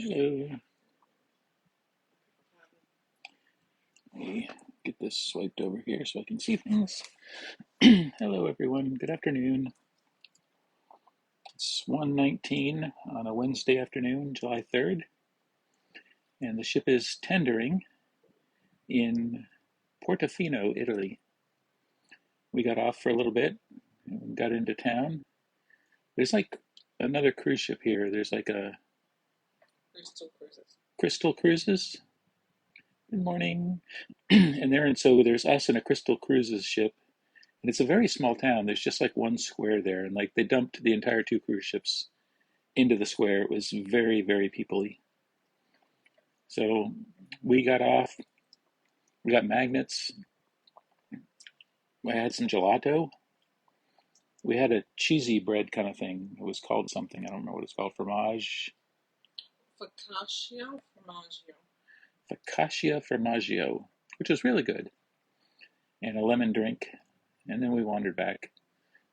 Hello. Let me get this swiped over here so I can see things. Hello, everyone. Good afternoon. It's 1:19 on a Wednesday afternoon, July 3rd, and the ship is tendering in Portofino, Italy. We got off for a little bit and got into town. There's like another cruise ship here. There's like a Crystal Cruises. Good morning. And so there's us and a Crystal Cruises ship. And it's a very small town. There's just like one square there, and like they dumped the entire two cruise ships into the square. It was very, very peoply. So we got off. We got magnets. We had some gelato. We had a cheesy bread kind of thing. It was called something. I don't remember what it's called. Fromage. Focaccia formaggio. Focaccia formaggio, which was really good, and a lemon drink. And then we wandered back.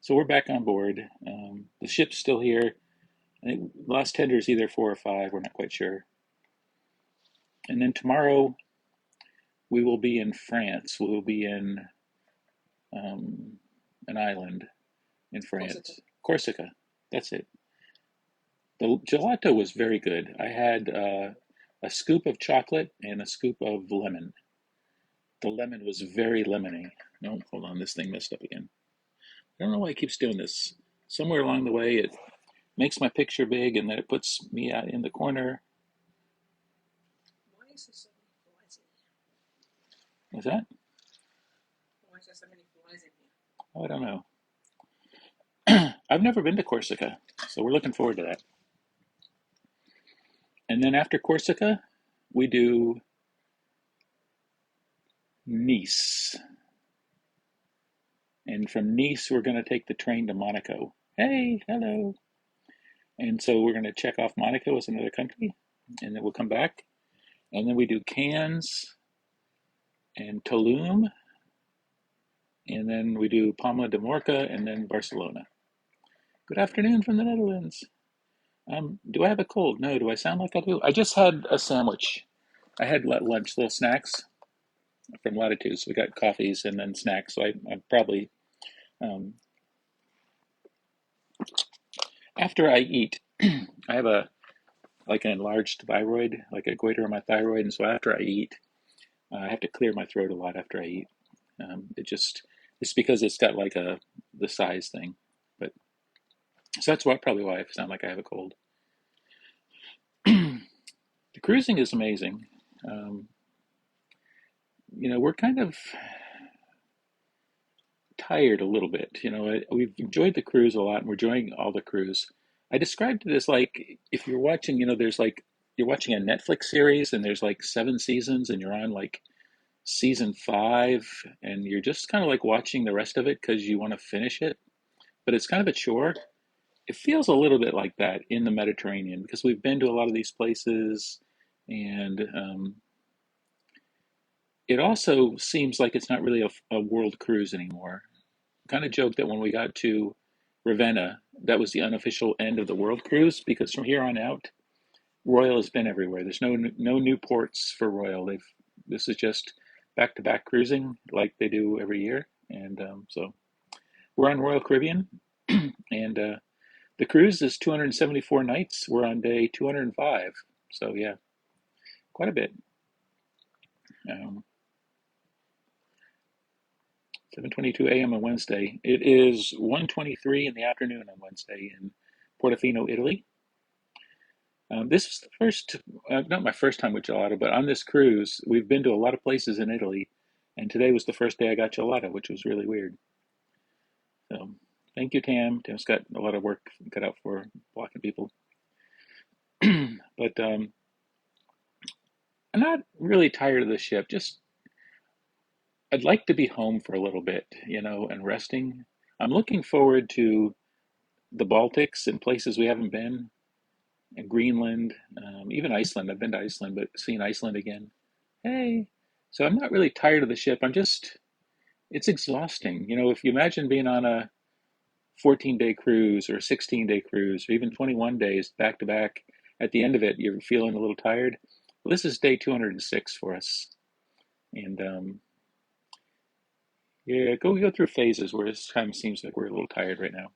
So we're back on board. The ship's still here. I think last tender is either 4 or 5. We're not quite sure. And then tomorrow we will be in France. We will be in an island in France. Corsica. That's it. The gelato was very good. I had a scoop of chocolate and a scoop of lemon. The lemon was very lemony. No, hold on. This thing messed up again. I don't know why it keeps doing this. Somewhere along the way, it makes my picture big and then it puts me out in the corner. Why is there so many flies in here? What's that? Why is there so many flies in here? Oh, I don't know. I've never been to Corsica, so we're looking forward to that. And then after Corsica, we do Nice. And from Nice, we're going to take the train to Monaco. Hey, hello. And so we're going to check off Monaco as another country, and then we'll come back. And then we do Cannes and Tulum, and then we do Palma de Mallorca, and then Barcelona. Good afternoon from the Netherlands. Do I have a cold? No. Do I sound like I do? I just had a sandwich. I had lunch, little snacks from Latitude. So we got coffees and then snacks. So I'm probably um, after I eat, I have a like an enlarged thyroid, like a goiter on my thyroid, and so after I eat, I have to clear my throat a lot after I eat. It's because it's got like the size thing, but so that's probably why I sound like I have a cold. The cruising is amazing. Um, we're kind of tired a little bit. We've enjoyed the cruise a lot, and we're enjoying all the cruise. I described it as like if you're watching, there's like you're watching a Netflix series, and there's like 7 seasons, and you're on like season 5, and you're just kind of like watching the rest of it because you want to finish it, but it's kind of a chore. It feels a little bit like that in the Mediterranean because we've been to a lot of these places, and it also seems like it's not really a world cruise anymore. Kind of joke that when we got to Ravenna, that was the unofficial end of the world cruise because from here on out, Royal has been everywhere. There's no new ports for Royal. This is just back to back cruising like they do every year, and so we're on Royal Caribbean, and the cruise is 274 nights. We're on day 205, so yeah, quite a bit. Um, 7:22 a.m. on Wednesday. It is 1:23 in the afternoon on Wednesday in Portofino, Italy. This is the first, not my first time with gelato, but on this cruise, we've been to a lot of places in Italy, and today was the first day I got gelato, which was really weird. So, thank you, Tam. Tam's got a lot of work cut out for blocking people. But I'm not really tired of the ship. Just I'd like to be home for a little bit, and resting. I'm looking forward to the Baltics and places we haven't been, and Greenland, even Iceland. I've been to Iceland, but seeing Iceland again. Hey, so I'm not really tired of the ship. It's exhausting. If you imagine being on a 14-day cruise or a 16-day cruise or even 21 days back to back, at the end of it, you're feeling a little tired. Well, this is day 206 for us. And yeah, we go through phases where this time seems like we're a little tired right now.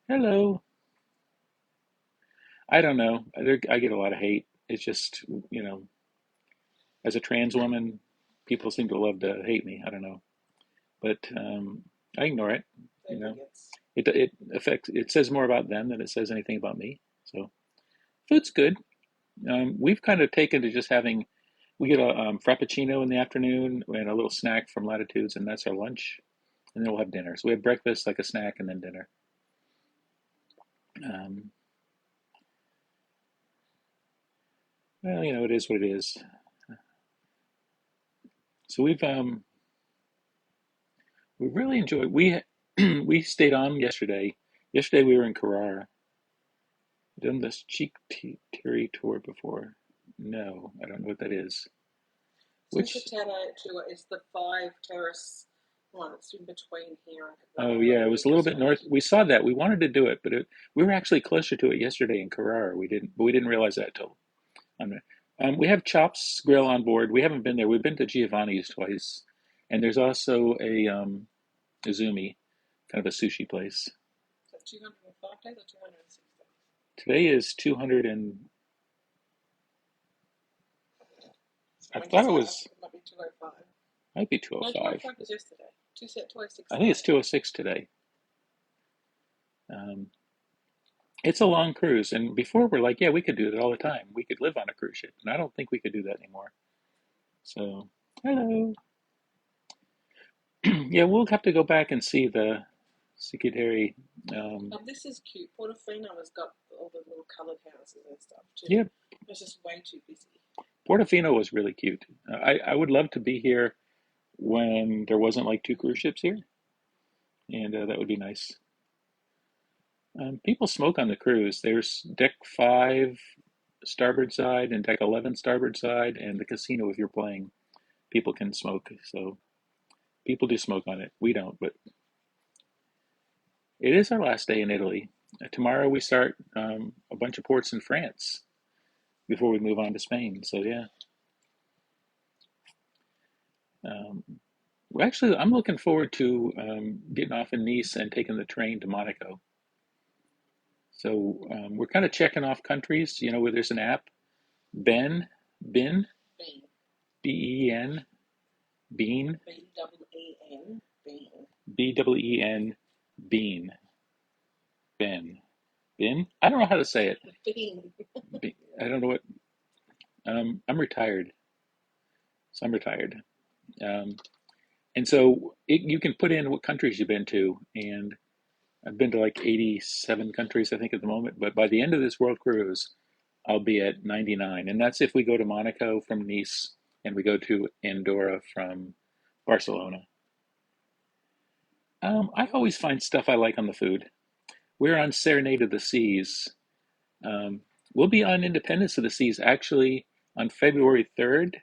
Hello. I don't know. I get a lot of hate. It's just, you know, as a trans woman, people seem to love to hate me. I don't know. But I ignore it. You know, it affects. It says more about them than it says anything about me. So food's good. We've kind of taken to just having. We get a frappuccino in the afternoon and a little snack from Latitudes, and that's our lunch. And then we'll have dinner. So we have breakfast, like a snack, and then dinner. Um, well, you know, it is what it is. So we really enjoyed. We stayed on yesterday. Yesterday we were in Carrara. Done this cheek Terry tour before? No, I don't know what that is. Which? Is the 5 terrace one. It's in between here Oh yeah, it was a little bit north. We saw that. We wanted to do it, but we were actually closer to it yesterday in Carrara. We didn't realize that till. We have Chops Grill on board. We haven't been there. We've been to Giovanni's twice, and there's also a Izumi, kind of a sushi place. So 205 days or 206 days? Today is 200 and. I thought it was. It might be 205. Might be 205. No, 205 was yesterday. 206. I think it's 206 today. It's a long cruise, and before we're like, yeah, we could do it all the time. We could live on a cruise ship, and I don't think we could do that anymore. So, hello. Yeah, we'll have to go back and see the Sikideri. This is cute. Portofino has got all the little coloured houses and stuff too. Yeah. It's just way too busy. Portofino was really cute. I would love to be here when there wasn't like 2 cruise ships here, and that would be nice. People smoke on the cruise. There's deck 5 starboard side and deck 11 starboard side, and the casino if you're playing, people can smoke. So people do smoke on it. We don't, but it is our last day in Italy. Tomorrow we start a bunch of ports in France before we move on to Spain. So yeah. Actually, I'm looking forward to getting off in Nice and taking the train to Monaco. So we're kind of checking off countries, you know, where there's an app, Ben, Bean. B-E-N, Bean, B-E-E-N, Bean. B-E-E-N, Bean, Ben, Bin. I don't know how to say it. Bean. I don't know what. I'm retired, so I'm retired, and so you can put in what countries you've been to, and I've been to like 87 countries, I think, at the moment. But by the end of this world cruise, I'll be at 99. And that's if we go to Monaco from Nice and we go to Andorra from Barcelona. I always find stuff I like on the food. We're on Serenade of the Seas. We'll be on Independence of the Seas actually on February 3rd,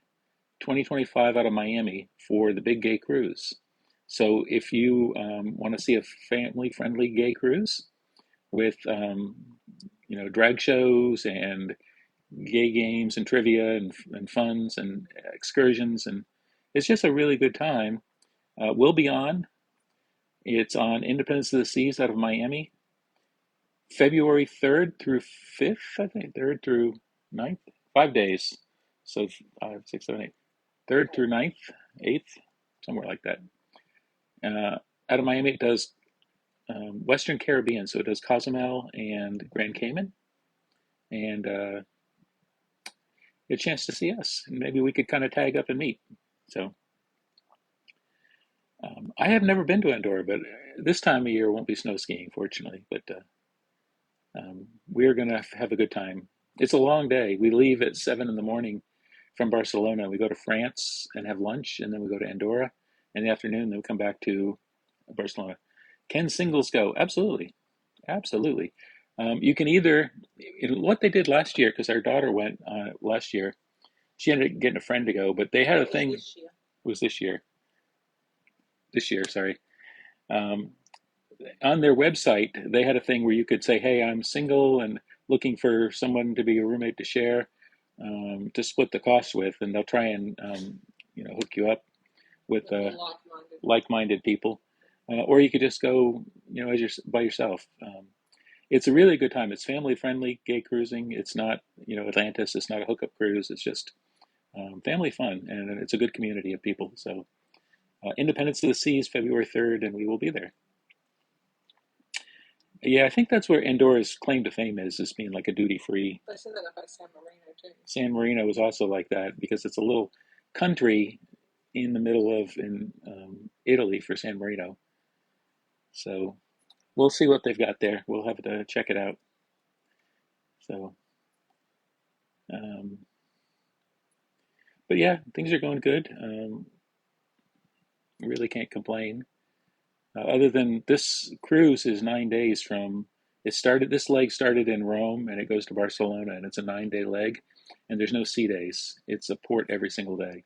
2025, out of Miami for the Big Gay Cruise. So if you want to see a family-friendly gay cruise with you know, drag shows and gay games and trivia and funs and excursions, and it's just a really good time. We'll be on. It's on Independence of the Seas out of Miami, February 3rd through 5th, I think, 3rd through 9th, 5 days. So 5, 6, 7, 8. 3rd through 9th, 8th, somewhere like that. Out of Miami, it does Western Caribbean, so it does Cozumel and Grand Cayman, and get a chance to see us. And maybe we could kind of tag up and meet. So I have never been to Andorra, but this time of year won't be snow skiing, fortunately. But we are going to have a good time. It's a long day. We leave at 7 in the morning from Barcelona. We go to France and have lunch, and then we go to Andorra in the afternoon. Then we come back to Barcelona. Can singles go? Absolutely, absolutely. You can either what they did last year, because our daughter went last year. She ended up getting a friend to go, but they had a thing. It was this year. This year, sorry. on their website, they had a thing where you could say, "Hey, I'm single and looking for someone to be a roommate to share, to split the cost with," and they'll try and hook you up with Like-minded. like-minded people, or you could just go as by yourself. It's a really good time. It's family friendly gay cruising. It's not Atlantis. It's not a hookup cruise. It's just family fun, and it's a good community of people. So Independence of the Seas, February 3rd, and we will be there. Yeah, I think that's where Andorra's claim to fame is being like a duty free. They said that about San Marino too. San Marino is also like that because it's a little country in the middle of in Italy for San Marino. So we'll see what they've got there. We'll have to check it out. So, um, but yeah, things are going good. Really can't complain. Other than this cruise is 9 days from it started. This leg started in Rome and it goes to Barcelona, and it's a 9 day leg, and there's no sea days. It's a port every single day,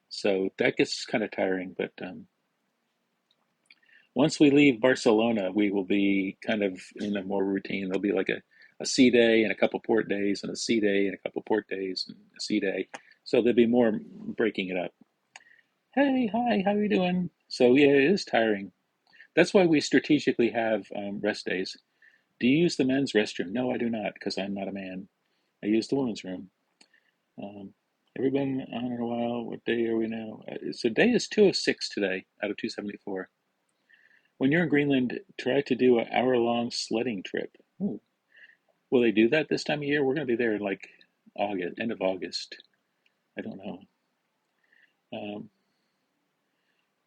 so that gets kind of tiring. But once we leave Barcelona, we will be kind of in a more routine. There'll be like a sea day and a couple port days, and a sea day and a couple port days, and a sea day. So there'll be more breaking it up. Hey, hi, how are you doing? So yeah, it is tiring. That's why we strategically have rest days. Do you use the men's restroom? No, I do not, because I'm not a man. I use the women's room. Um, Everyone on in a while. What day are we now? So day is 206 today out of 274. When you're in Greenland, try to do an hour-long sledding trip. Ooh. Will they do that this time of year? We're going to be there in like August, end of August. I don't know. Um,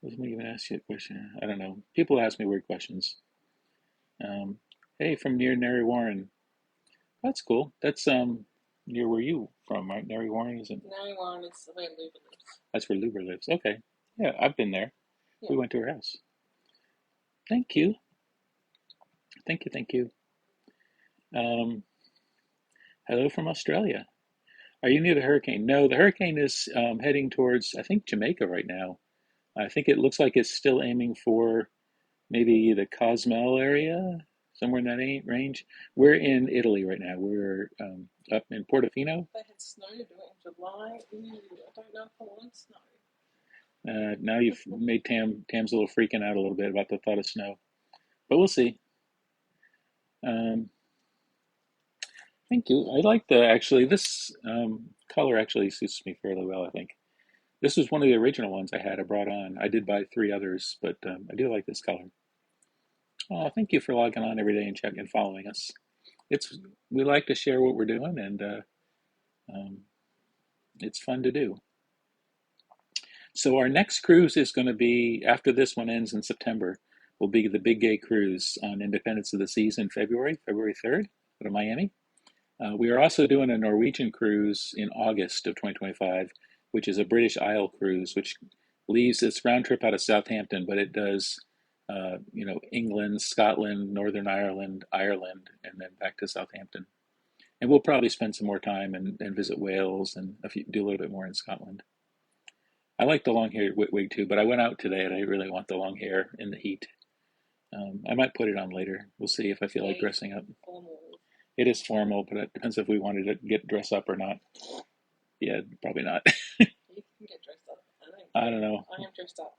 Let me even ask you a question. I don't know. People ask me weird questions. Hey, from near Nary Warren. That's cool. That's near where you from, right? Nary Warren isn't. Nary Warren is where Luba lives. That's where Luber lives. Okay. Yeah, I've been there. Yeah. We went to her house. Thank you. Thank you. Thank you. Um, Hello from Australia. Are you near the hurricane? No, the hurricane is heading towards, I think, Jamaica right now. I think it looks like it's still aiming for maybe the Cozumel area, somewhere in that range. We're in Italy right now. We're up in Portofino. They had snow to do it in July. Ooh, I don't know if I want snow. Now you've made Tam's a little freaking out a little bit about the thought of snow, but we'll see. Um, Thank you. I like this color actually suits me fairly well, I think. This was one of the original ones I had. I brought on. I did buy three others, but I do like this color. Oh, thank you for logging on every day and checking and following us. We like to share what we're doing, and um, it's fun to do. So our next cruise is going to be after this one ends in September. Will be the Big Gay Cruise on Independence of the Seas in February 3rd, out of Miami. We are also doing a Norwegian cruise in August of 2025, which is a British Isle cruise, which leaves its round trip out of Southampton, but it does, England, Scotland, Northern Ireland, Ireland, and then back to Southampton. And we'll probably spend some more time and visit Wales and do a little bit more in Scotland. I like the long haired wig too, but I went out today and I really want the long hair in the heat. I might put it on later. We'll see if I feel like dressing up. It is formal, but it depends if we wanted to get dressed up or not. Yeah, probably not. You can get dressed up. I don't know. I am dressed up.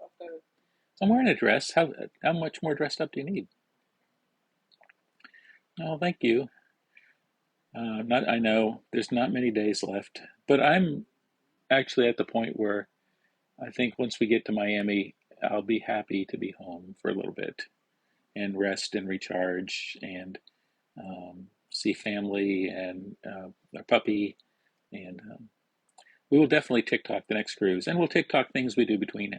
I'm wearing a dress. How much more dressed up do you need? Oh, thank you. Not I know there's not many days left, but I'm actually at the point where I think once we get to Miami, I'll be happy to be home for a little bit and rest and recharge and see family and our puppy. And we will definitely TikTok the next cruise, and we'll TikTok things we do between.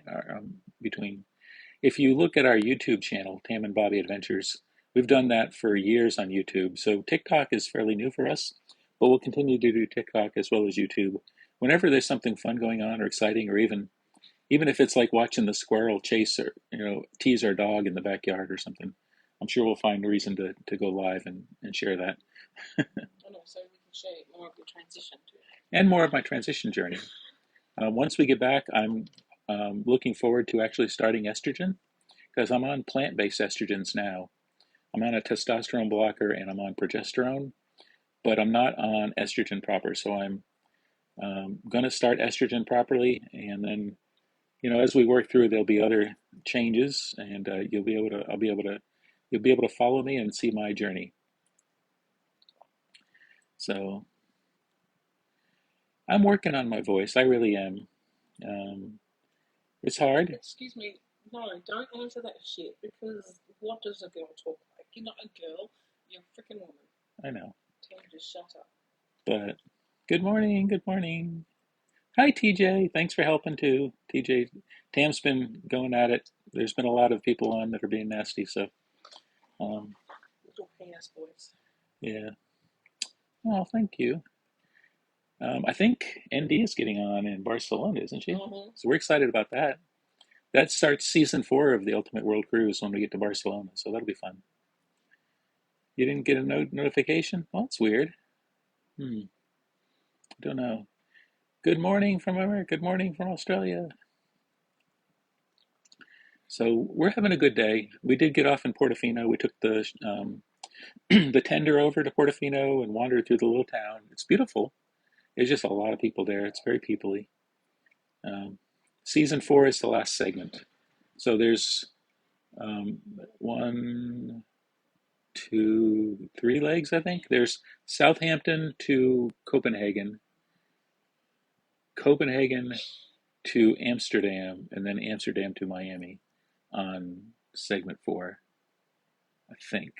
If you look at our YouTube channel, Tam and Bobby Adventures, we've done that for years on YouTube. So TikTok is fairly new for us, but we'll continue to do TikTok as well as YouTube. Whenever there's something fun going on or exciting, or even if it's like watching the squirrel chase or tease our dog in the backyard or something, I'm sure we'll find a reason to go live and share that. And also we can share more of your transition too. And more of my transition journey. Once we get back, I'm looking forward to actually starting estrogen, because I'm on plant-based estrogens now. I'm on a testosterone blocker and I'm on progesterone, but I'm not on estrogen proper. So I'm going to start estrogen properly, and then as we work through, there'll be other changes, and you'll be able to follow me and see my journey. So I'm working on my voice. I really am. Um, it's hard. Excuse me. No, don't answer that shit because what does a girl talk like? You're not a girl. You're a freaking woman. I know. Tell you to shut up. But good morning. Good morning. Hi, TJ. Thanks for helping too. TJ, Tam's been going at it. There's been a lot of people on that are being nasty. So, Little ass boys. yeah. Oh, thank you. I think ND is getting on in Barcelona, isn't she? Mm-hmm. So we're excited about that. That starts season 4 of the Ultimate World Cruise when we get to Barcelona. So that'll be fun. You didn't get a notification? Well, that's weird. I don't know. Good morning from America. Good morning from Australia. So we're having a good day. We did get off in Portofino. We took the the tender over to Portofino and wandered through the little town. It's beautiful. There's just a lot of people there. It's very peoply. Um, season 4 is the last segment. So there's um, 1, 2, 3 legs, I think. There's Southampton to Copenhagen, Copenhagen to Amsterdam, and then Amsterdam to Miami on segment 4, I think.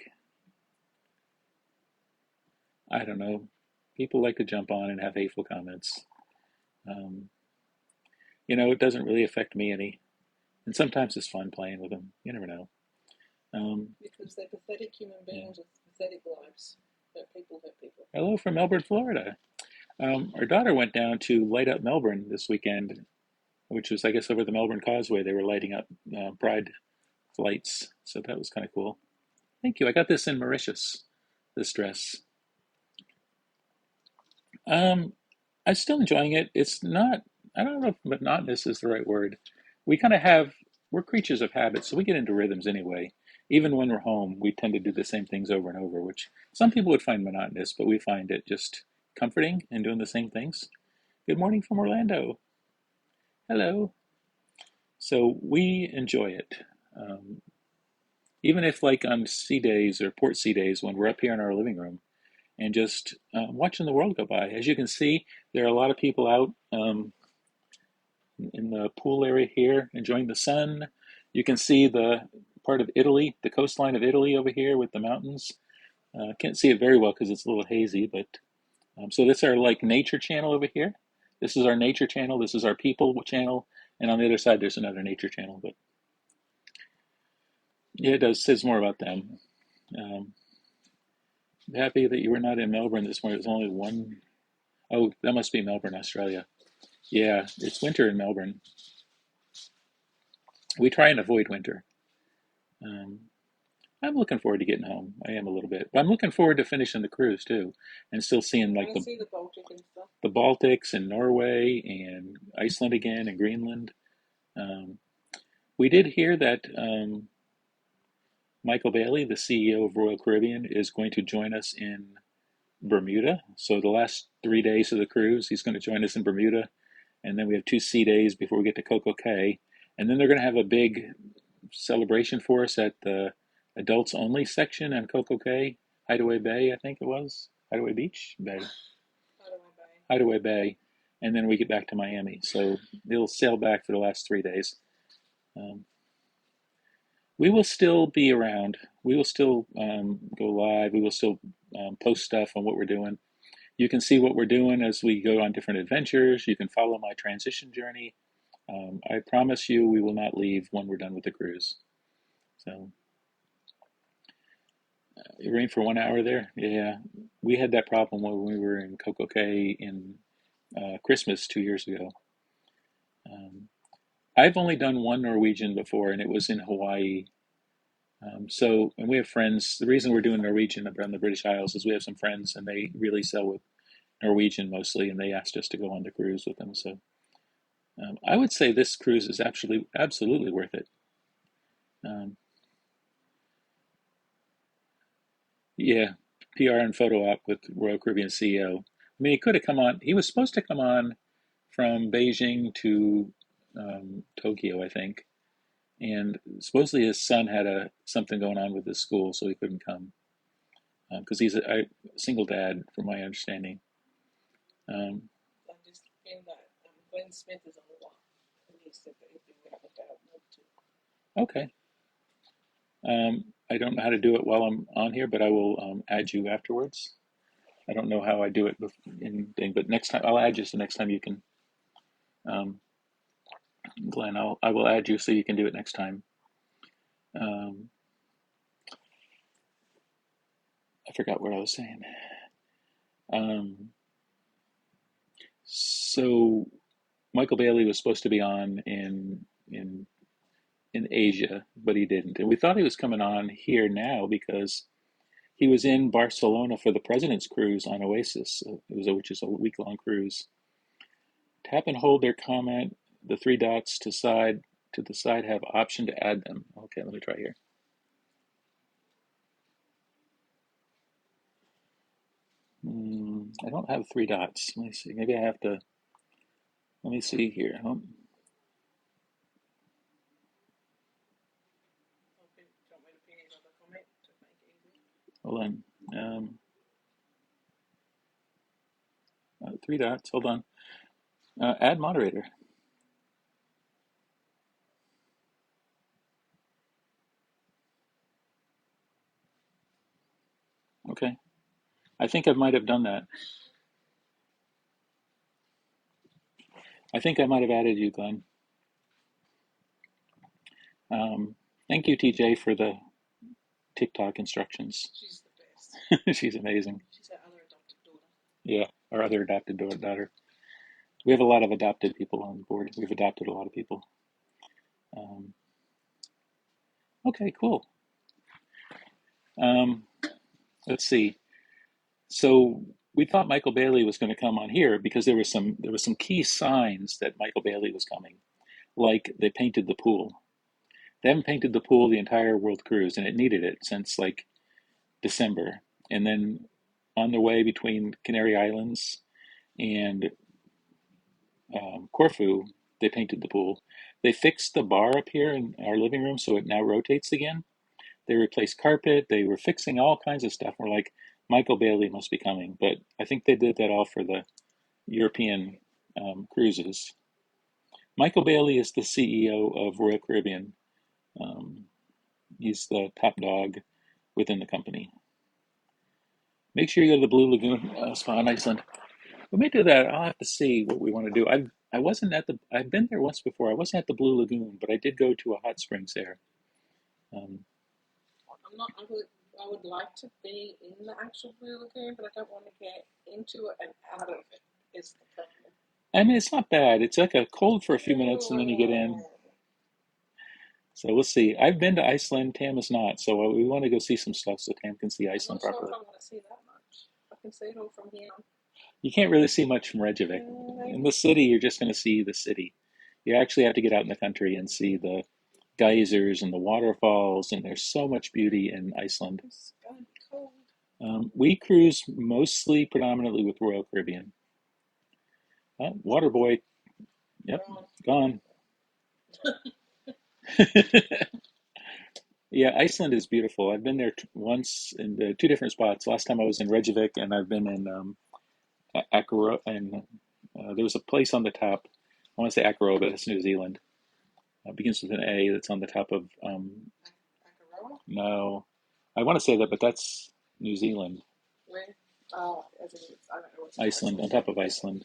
I don't know. People like to jump on and have hateful comments. Um, it doesn't really affect me any. And sometimes it's fun playing with them. You never know. Because they're pathetic human beings with pathetic lives. Hurt people, hurt people. Hello from Melbourne, Florida. Our daughter went down to light up Melbourne this weekend, which was, I guess, over the Melbourne Causeway. They were lighting up pride lights. So that was kind of cool. Thank you. I got this in Mauritius, this dress. I'm still enjoying it. It's not, I don't know if monotonous is the right word. We kind of we're creatures of habit, so we get into rhythms anyway. Even when we're home, we tend to do the same things over and over, which some people would find monotonous, but we find it just comforting and doing the same things. Good morning from Orlando. Hello. So we enjoy it. Um, Even if, like, on sea days or port sea days when we're up here in our living room and just watching the world go by. As you can see, there are a lot of people out in the pool area here enjoying the sun. You can see the part of Italy, the coastline of Italy over here with the mountains. Can't see it very well because it's a little hazy, but so this is our like nature channel over here. This is our nature channel. This is our people channel, and on the other side there's another nature channel. But yeah, it says more about them. Um, Happy that you were not in Melbourne this morning. It was only one. Oh, that must be Melbourne, Australia. Yeah, it's winter in Melbourne. We try and avoid winter. Um, I'm looking forward to getting home. I am a little bit, but I'm looking forward to finishing the cruise too, and still seeing like see the Baltic and stuff. The Baltics and Norway and Iceland again and Greenland. Um, we did hear that Michael Bailey, the CEO of Royal Caribbean, is going to join us in Bermuda. So the last 3 days of the cruise, he's going to join us in Bermuda, and then we have 2 sea days before we get to Coco Cay, and then they're going to have a big celebration for us at the adults only section on Coco Cay, Hideaway Bay, I think it was. Hideaway Beach? Bay. Hideaway Bay. And then we get back to Miami. So they'll sail back for the last 3 days. We will still be around. We will still go live. We will still post stuff on what we're doing. You can see what we're doing as we go on different adventures. You can follow my transition journey. I promise you we will not leave when we're done with the cruise. So it rained for 1 hour there. Yeah, we had that problem when we were in Coco Cay in Christmas 2 years ago. I've only done one Norwegian before, and it was in Hawaii. And we have friends. The reason we're doing Norwegian around the British Isles is we have some friends, and they really sell with Norwegian mostly, and they asked us to go on the cruise with them. So I would say this cruise is absolutely worth it. Um, yeah, PR and photo op with Royal Caribbean CEO. I mean, he could have come on. He was supposed to come on from Beijing to Tokyo, I think, and supposedly his son had something going on with his school, so he couldn't come because he's a single dad, from my understanding. Um, I'm just thinking that Glenn Smith is on the one, and he said that he'd be willing to help them too. okay. I don't know how to do it while I'm on here, but I will add you afterwards. I don't know how I do it in thing, but next time I'll add you so next time you can, um, Glenn. I will add you so you can do it next time. Um, I forgot what I was saying. Um, so Michael Bailey was supposed to be on in in Asia, but he didn't, and we thought he was coming on here now because he was in Barcelona for the President's Cruise on Oasis. Which is a week-long cruise. Tap and hold their comment. The three dots to the side have option to add them. Okay, let me try here. I don't have three dots. Let me see. Maybe I have to. Let me see here. Hold on. Three dots. Hold on. Add moderator. Okay. I think I might have done that. I think I might have added you, Glenn. Um, Thank you, TJ, for the TikTok instructions. She's the best. She's amazing. She's our other adopted daughter. Yeah, our other adopted daughter. We have a lot of adopted people on board. We've adopted a lot of people. Um, okay, cool. Um, let's see. So we thought Michael Bailey was going to come on here because there was some key signs that Michael Bailey was coming, like they painted the pool. They haven't painted the pool the entire World Cruise, and it needed it since like December. And then on the way between Canary Islands and Corfu, they painted the pool. They fixed the bar up here in our living room so it now rotates again. They replaced carpet. They were fixing all kinds of stuff. We're like, Michael Bailey must be coming. But I think they did that all for the European cruises. Michael Bailey is the CEO of Royal Caribbean. Um, he's the top dog within the company. Make sure you go to the Blue Lagoon spa in Iceland. We may do that. I'll have to see what we want to do. I wasn't at the. I've been there once before. I wasn't at the Blue Lagoon, but I did go to a hot springs there. Um, I'm not. I would like to be in the actual Blue Lagoon, but I don't want to get into it and out of it. Is the problem. I mean, it's not bad. It's like a cold for a few minutes, and then you get in. So we'll see. I've been to Iceland. Tam is not. So we want to go see some stuff so Tam can see I'm Iceland not sure properly. if I want to see that much. I can see it all from here. You can't really see much from Reykjavik. In the city, you're just going to see the city. You actually have to get out in the country and see the geysers and the waterfalls, and there's so much beauty in Iceland. It's going to be cold. We cruise mostly, predominantly with Royal Caribbean. Waterboy, yep, gone. Yeah, Iceland is beautiful. I've been there once in two different spots. Last time I was in Reykjavik, and I've been in Akaro, and there was a place on the top. I want to say Akaro, but it's New Zealand. It begins with an A. That's on the top of. No, I want to say that, but that's New Zealand. Where? Oh, as in, I don't know what's Iceland, on top of Iceland.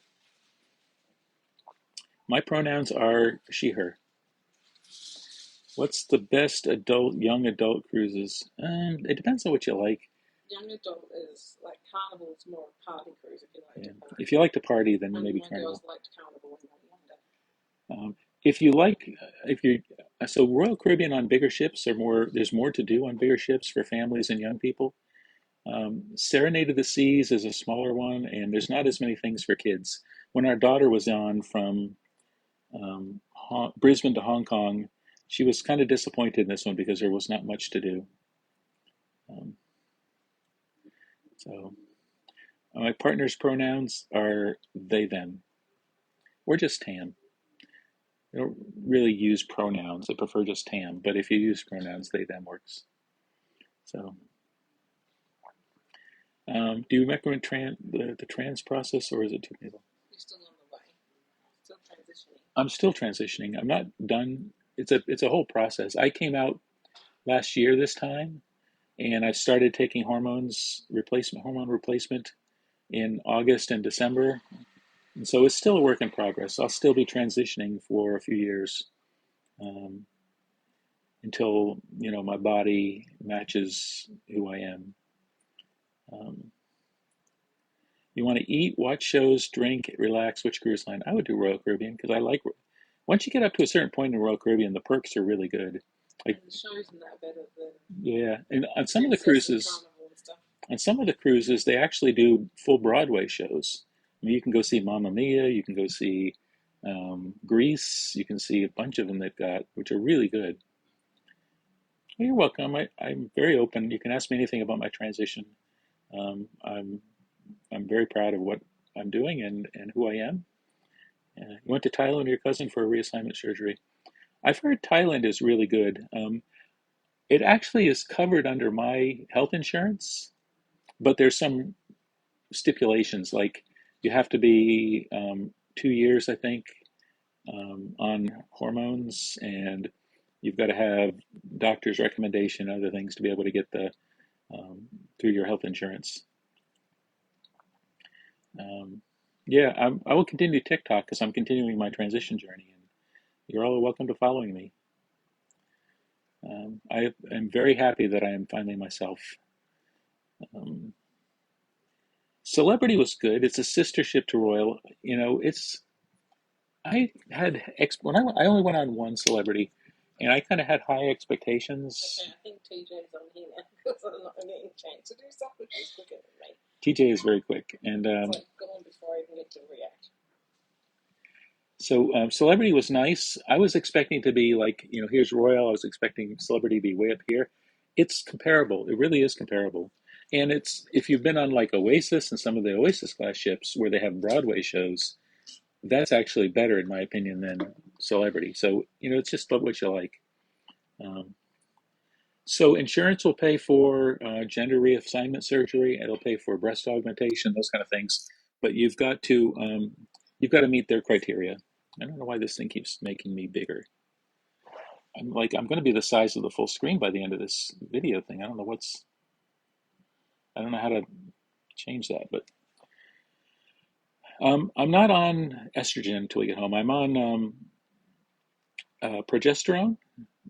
My pronouns are she, her. What's the best young adult cruises? It depends on what you like. Young adult is like Carnival's more a party cruise if you like to party. If you like to party, then And maybe my Carnival. girls liked Carnival when they were younger. If you like, if you so Royal Caribbean on bigger ships are more. There's more to do on bigger ships for families and young people. Serenade of the Seas is a smaller one, and there's not as many things for kids. When our daughter was on from Brisbane to Hong Kong, she was kind of disappointed in this one because there was not much to do. Um, so my partner's pronouns are they, them, or just Tam. I don't really use pronouns. I prefer just Tam, but if you use pronouns, they, them works. So, do you recommend the trans process, or is it too late? You're still on the way. Still transitioning. I'm still transitioning. I'm not done. It's a whole process. I came out last year this time, and I started taking hormone replacement in August and December. And so it's still a work in progress. I'll still be transitioning for a few years, um, until my body matches who I am. Um, you want to eat, watch shows, drink, relax. Which cruise line? I would do Royal Caribbean because I like. Once you get up to a certain point in Royal Caribbean, the perks are really good. Like, and the show isn't that better than yeah, and on some of the Princess and cruises, Carnival and stuff. they actually do full Broadway shows. I mean, you can go see Mamma Mia, you can go see Grease, you can see a bunch of them they've got, which are really good. Well, you're welcome. I'm very open. You can ask me anything about my transition. I'm very proud of what I'm doing and who I am. You went to Thailand with your cousin for a reassignment surgery. I've heard Thailand is really good. It actually is covered under my health insurance, but there's some stipulations, like you have to be 2 years, I think, on hormones, and you've got to have doctor's recommendation, and other things to be able to get the through your health insurance. Um, yeah, I will continue TikTok because I'm continuing my transition journey, and you're all welcome to following me. I am very happy that I am finally myself. Um, Celebrity was good. It's a sister ship to Royal. It's I had when I only went on one Celebrity, and I kind of had high expectations. Okay, I think TJ's on here now because I'm not getting a chance to do something. He's quicker than me. TJ is very quick, and It's like gone before I even get to react. so Celebrity was nice. I was expecting to be like, here's Royal. I was expecting Celebrity to be way up here. It's comparable. It really is comparable. And it's if you've been on like Oasis and some of the Oasis class ships where they have Broadway shows, that's actually better in my opinion than Celebrity. So it's just what you like. Um, so insurance will pay for gender reassignment surgery. It'll pay for breast augmentation, those kind of things. But you've got to meet their criteria. I don't know why this thing keeps making me bigger. I'm going to be the size of the full screen by the end of this video thing. I don't know how to change that, but I'm not on estrogen until we get home. I'm on progesterone,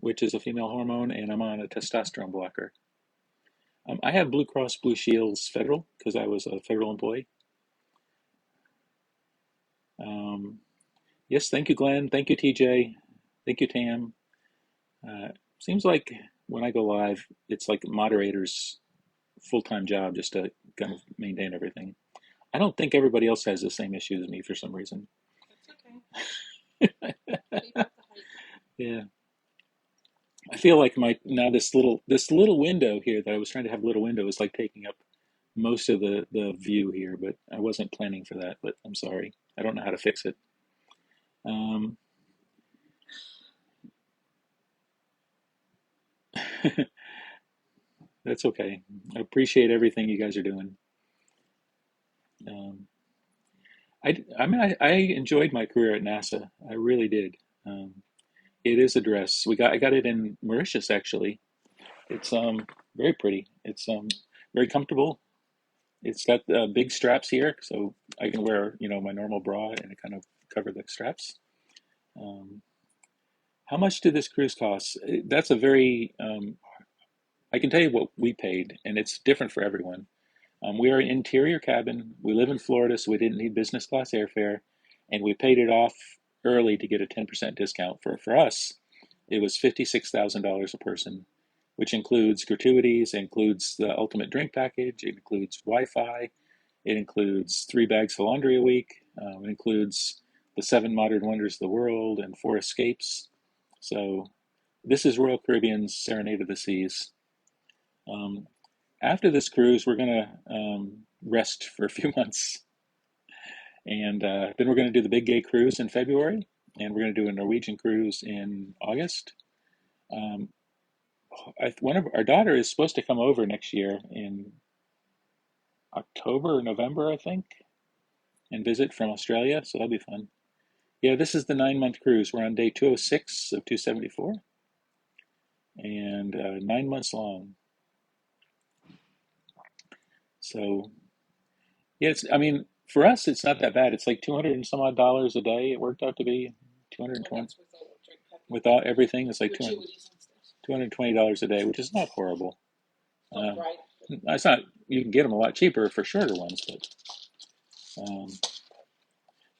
which is a female hormone, and I'm on a testosterone blocker. I have Blue Cross Blue Shields Federal because I was a federal employee. Um, yes, thank you, Glenn. Thank you, TJ. Thank you, Tam. Seems like when I go live, it's like moderator's full-time job just to kind of maintain everything. I don't think everybody else has the same issue as me for some reason. That's okay. People Yeah. I feel like this little window here that I was trying to have a little window is like taking up most of the view here, but I wasn't planning for that, but I'm sorry. I don't know how to fix it. Um, that's okay. I appreciate everything you guys are doing. Um, I mean, I enjoyed my career at NASA. I really did. Um, it is a dress. I got it in Mauritius actually. It's very pretty. It's very comfortable. It's got big straps here, so I can wear my normal bra and it kind of cover the straps. Um, how much did this cruise cost? That's a very I can tell you what we paid, and it's different for everyone. We are an interior cabin. We live in Florida, so we didn't need business class airfare, and we paid it off early to get a 10% discount. For us, it was $56,000 a person, which includes gratuities, includes the ultimate drink package, it includes Wi-Fi, it includes 3 bags of laundry a week, it includes the 7 modern wonders of the world and 4 escapes. So This is Royal Caribbean's Serenade of the Seas. Um, After this cruise, we're going to rest for a few months. And then we're going to do the big gay cruise in February. And we're going to do a Norwegian cruise in August. Um, One of our daughter is supposed to come over next year in October or November, I think, and visit from Australia. So that'll be fun. Yeah, this is the 9-month cruise. We're on day 206 of 274 and 9 months long. So, yeah, I mean, for us, it's not that bad. It's like 200 and some odd dollars a day. It worked out to be 220 without everything. It's like $220 a day, which is not horrible. It's not, you can get them a lot cheaper for shorter ones, but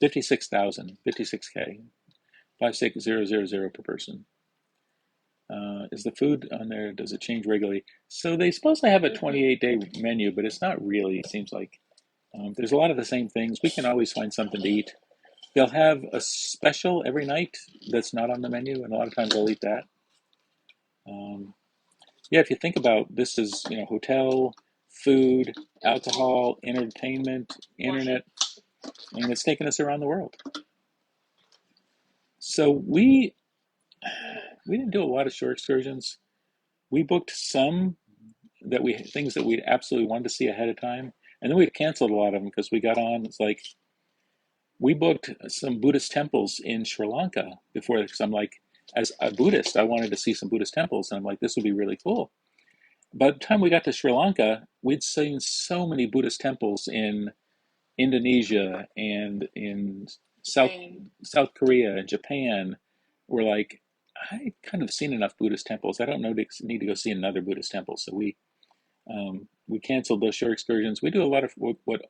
56,000, 56K, 56,000 per person. Is the food on there? Does it change regularly? So they supposedly have a 28-day menu, but it's not really. It seems like there's a lot of the same things. We can always find something to eat. They'll have a special every night that's not on the menu, and a lot of times I'll eat that. Yeah, if you think about this, is hotel, food, alcohol, entertainment, internet, and it's taken us around the world. So we didn't do a lot of shore excursions. We booked some things that we absolutely wanted to see ahead of time, and then we canceled a lot of them because we got on. It's like we booked some Buddhist temples in Sri Lanka before, because I'm like, as a Buddhist, I wanted to see some Buddhist temples, and I'm like, this would be really cool. By the time we got to Sri Lanka, we'd seen so many Buddhist temples in Indonesia and in South Korea and Japan. We're like, I kind of seen enough Buddhist temples. I don't need to go see another Buddhist temple. So we canceled those shore excursions. We do a lot of what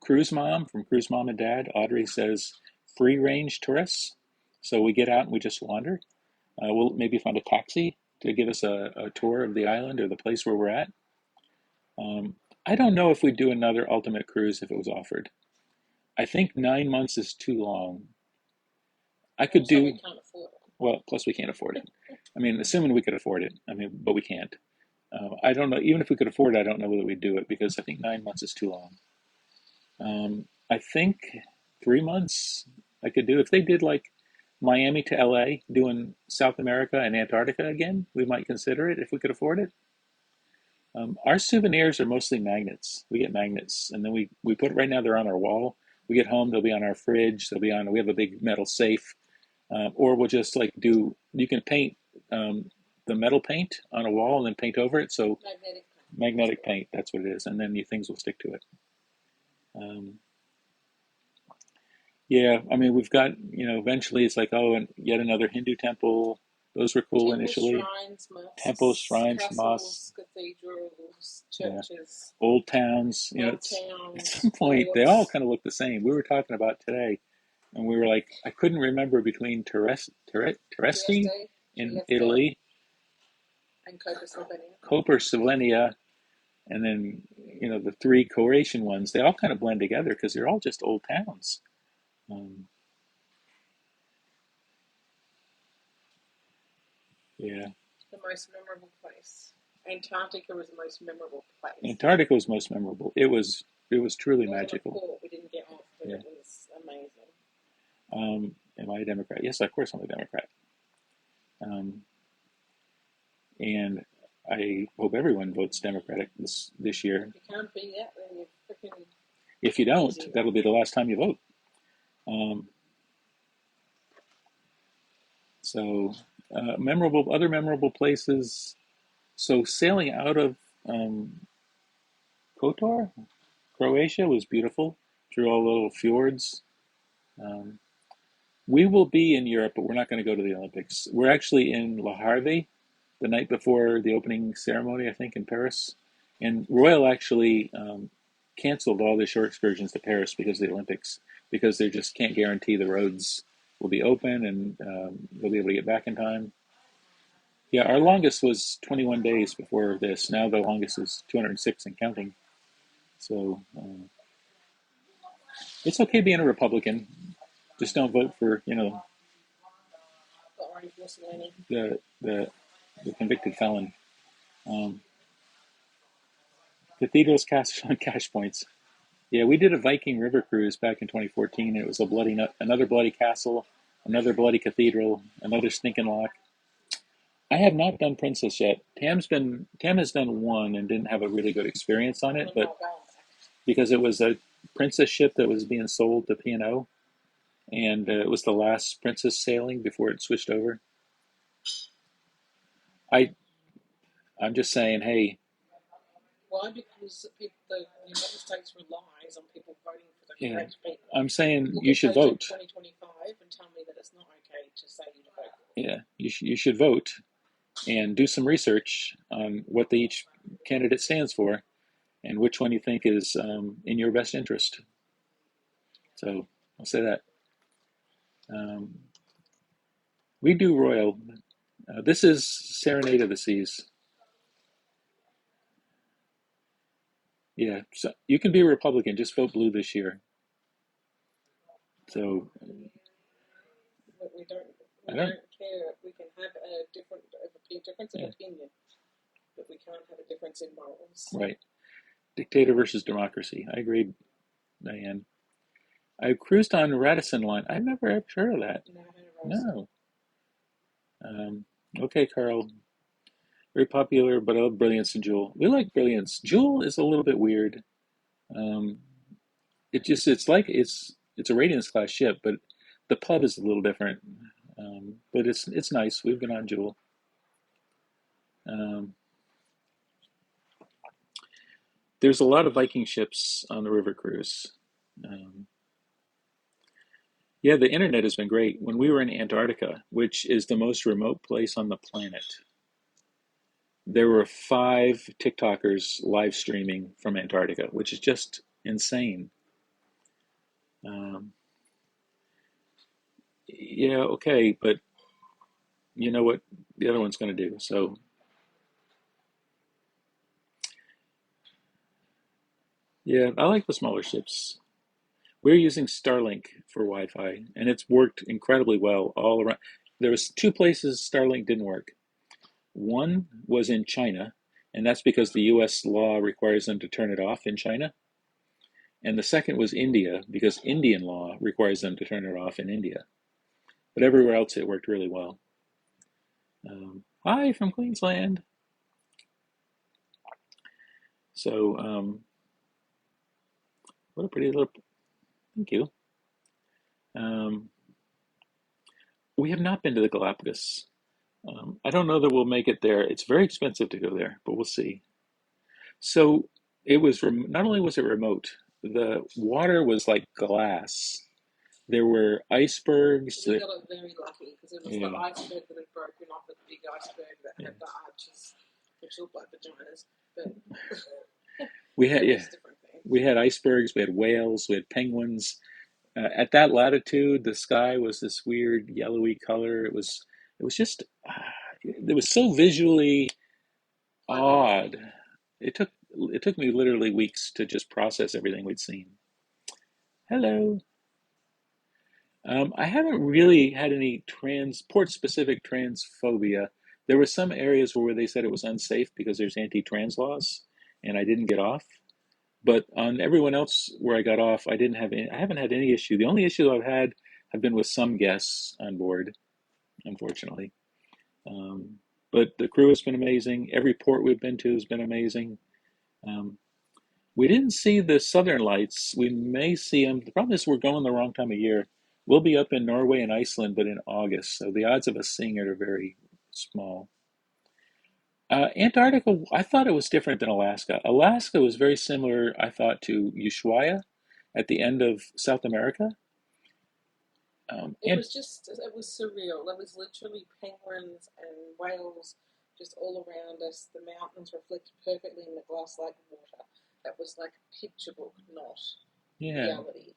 Cruise Mom from Cruise Mom and Dad, Audrey, says free range tourists. So we get out and we just wander. We'll maybe find a taxi to give us a tour of the island or the place where we're at. I don't know if we'd do another ultimate cruise if it was offered. I think 9 months is too long. I could do. Well, plus we can't afford it. I mean, assuming we could afford it. I mean, but we can't. I don't know. Even if we could afford it, I don't know whether we'd do it because I think 9 months is too long. I think 3 months I could do. If they did like Miami to LA, doing South America and Antarctica again, we might consider it if we could afford it. Our souvenirs are mostly magnets. We get magnets, and then we put right now they're on our wall. We get home, they'll be on our fridge. They'll be on. We have a big metal safe, or we'll just like do. You can paint the metal paint on a wall and then paint over it. So magnetic paint, that's what it is, and then the things will stick to it. Um, yeah, I mean we've got eventually it's like, oh, and yet another Hindu temple. Those were cool initially. Temples, shrines, mosques, cathedrals, yeah, churches, old towns. At some point they all kind of look the same. We were talking about today, and we were like, I couldn't remember between Teresti in Italy, and Koper Slovenia, and then the three Croatian ones. They all kind of blend together because they're all just old towns. Yeah. The most memorable place. Antarctica was the most memorable place. Antarctica was most memorable. It was truly magical. We didn't get off, but yeah. It was amazing. Am I a Democrat? Yes, of course I'm a Democrat. And I hope everyone votes Democratic this year. If you can't be that, then you're freaking. If you don't, that'll be the last time you vote. So, other memorable places. So sailing out of Kotor, Croatia was beautiful through all the little fjords. We will be in Europe, but we're not going to go to the Olympics. We're actually in Le Havre the night before the opening ceremony, I think, in Paris. And Royal actually canceled all the short excursions to Paris because of the Olympics, because they just can't guarantee the roads will be open and they'll be able to get back in time. Yeah, our longest was 21 days before this. Now the longest is 206 and counting. So it's okay being a Republican. Just don't vote for, Sorry, Mussolini. the convicted felon. Um, Cathedrals, castles, and cash points. Yeah, we did a Viking river cruise back in 2014. It was a another bloody castle, another bloody cathedral, another stinking lock. I have not done Princess yet. Tam has done one and didn't have a really good experience on it, but because it was a princess ship that was being sold to P&O, and it was the last princess sailing before it switched over. I I'm just saying, hey, Why? Because the United States relies on people voting for the yeah, correct people. I'm saying Look you at should page vote. 2025 and tell me that it's not okay to say you to vote. Yeah, you should vote and do some research on what each candidate stands for and which one you think is in your best interest. So I'll say that. Um, we do Royal. This is Serenade of the Seas. Yeah, so you can be a Republican, just vote blue this year. So But we don't I don't. care. We can have a difference of Yeah, opinion, but we can't have a difference in morals. right. Dictator versus democracy. I agree, Diane. I cruised on Radisson line. I've never ever heard of that. No. Okay, Carl. Very popular, but I love Brilliance and Jewel. We like Brilliance. Jewel is a little bit weird. Um, it's a Radiance class ship, but the pub is a little different. But it's nice. We've been on Jewel. Um, there's a lot of Viking ships on the river cruise. Um, yeah, the internet has been great. When we were in Antarctica, which is the most remote place on the planet, there were 5 TikTokers live streaming from Antarctica, which is just insane. Um, yeah, okay, but you know what the other one's going to do. So, yeah, I like the smaller ships. We're using Starlink for Wi-Fi, and it's worked incredibly well all around. There was 2 places Starlink didn't work. One was in China, and that's because the US law requires them to turn it off in China. And the second was India, because Indian law requires them to turn it off in India. But everywhere else it worked really well. Hi from Queensland. So, what a pretty little. Thank you. Um, we have not been to the Galapagos. I don't know that we'll make it there. It's very expensive to go there, but we'll see. So it was not only was it remote, the water was like glass. There were icebergs. We got it very lucky because it was the Yeah, iceberg that had broken off, the big iceberg that yeah. had the arches, which looked like vaginas, but We had it was different things. we had icebergs. We had whales. We had penguins. At that latitude, the sky was this weird yellowy color. It was just it was so visually odd. It took me literally weeks to just process everything we'd seen. Hello. I haven't really had any transport specific transphobia. There were some areas where they said it was unsafe because there's anti-trans laws, and I didn't get off. But on everyone else where I got off, I haven't had any issue. The only issue I've had have been with some guests on board, unfortunately. Um, but the crew has been amazing. Every port we've been to has been amazing. Um, we didn't see the Southern Lights. We may see them. The problem is we're going the wrong time of year. We'll be up in Norway and Iceland, but in August, so the odds of us seeing it are very small. Antarctica, I thought it was different than Alaska. Alaska was very similar, I thought, to Ushuaia at the end of South America. It was surreal. There was literally penguins and whales just all around us. The mountains reflected perfectly in the glass like water. That was like picture book, not Yeah, reality.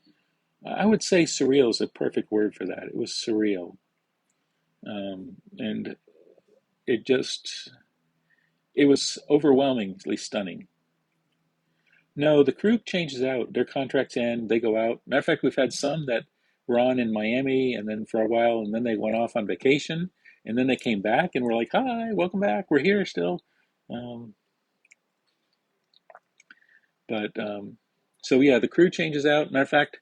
I would say surreal is a perfect word for that. It was surreal, and it just it was overwhelmingly stunning. No, the crew changes out. Their contracts end, they go out. Matter of fact, we've had some that were on in Miami and then for a while, and then they went off on vacation, And then they came back and were like, "Hi, welcome back. We're here still." Um, but so yeah, the crew changes out. Matter of fact,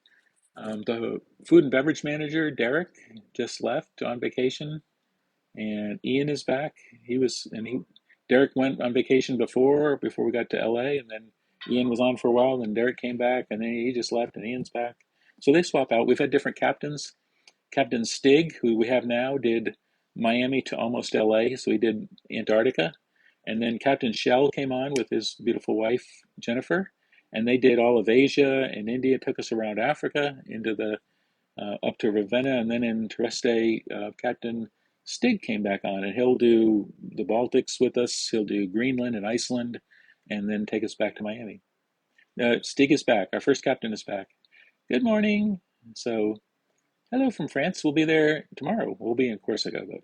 the food and beverage manager, Derek, just left on vacation, and Ian is back. Derek went on vacation before we got to LA, and then Ian was on for a while, and Derek came back, and then he just left, and Ian's back. So they swap out. We've had different captains. Captain Stig, who we have now, did Miami to almost LA, so he did Antarctica. And then Captain Shell came on with his beautiful wife, Jennifer, and they did all of Asia and India, took us around Africa into the up to Ravenna, and then in Trieste, Captain Stig came back on, and he'll do the Baltics with us. He'll do Greenland and Iceland, and then take us back to Miami. Stig is back. Our first captain is back. Good morning. So, hello from France. We'll be there tomorrow. We'll be in Corsica, but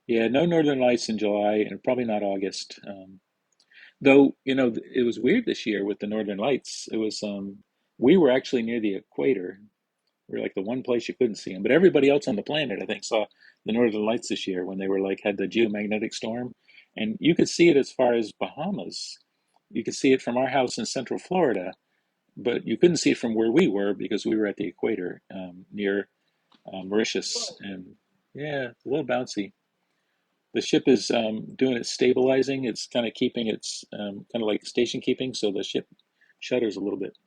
yeah, no Northern Lights in July, and probably not August. Though, it was weird this year with the Northern Lights. It was we were actually near the equator. We were like the one place you couldn't see them, but everybody else on the planet, I think, saw the Northern Lights this year when they were like had the geomagnetic storm, and you could see it as far as Bahamas. You could see it from our house in Central Florida, but you couldn't see it from where we were because we were at the equator near Mauritius, and yeah, a little bouncy. The ship is doing its stabilizing. It's kind of keeping its kind of like station keeping, so the ship shudders a little bit.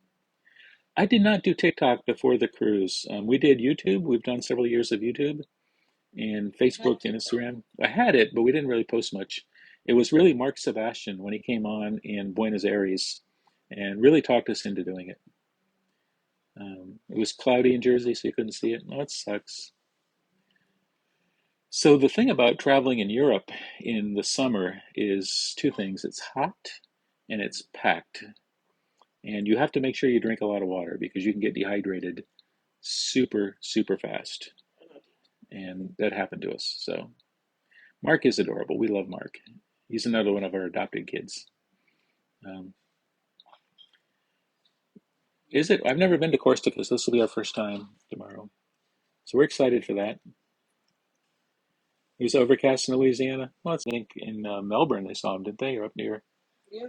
I did not do TikTok before the cruise. We did YouTube. We've done several years of YouTube and Facebook and Instagram. I had it, but we didn't really post much. It was really Mark Sebastian when he came on in Buenos Aires and really talked us into doing it. It was cloudy in Jersey, so you couldn't see it. Oh, it sucks. So the thing about traveling in Europe in the summer is two things. It's hot and it's packed. And you have to make sure you drink a lot of water because you can get dehydrated super, super fast. And that happened to us. So Mark is adorable. We love Mark. He's another one of our adopted kids. Um, is it? I've never been to Corsica, so this will be our first time tomorrow. So we're excited for that. It was overcast in Louisiana. Well, I think in Melbourne they saw him, didn't they? Or up near. Yeah,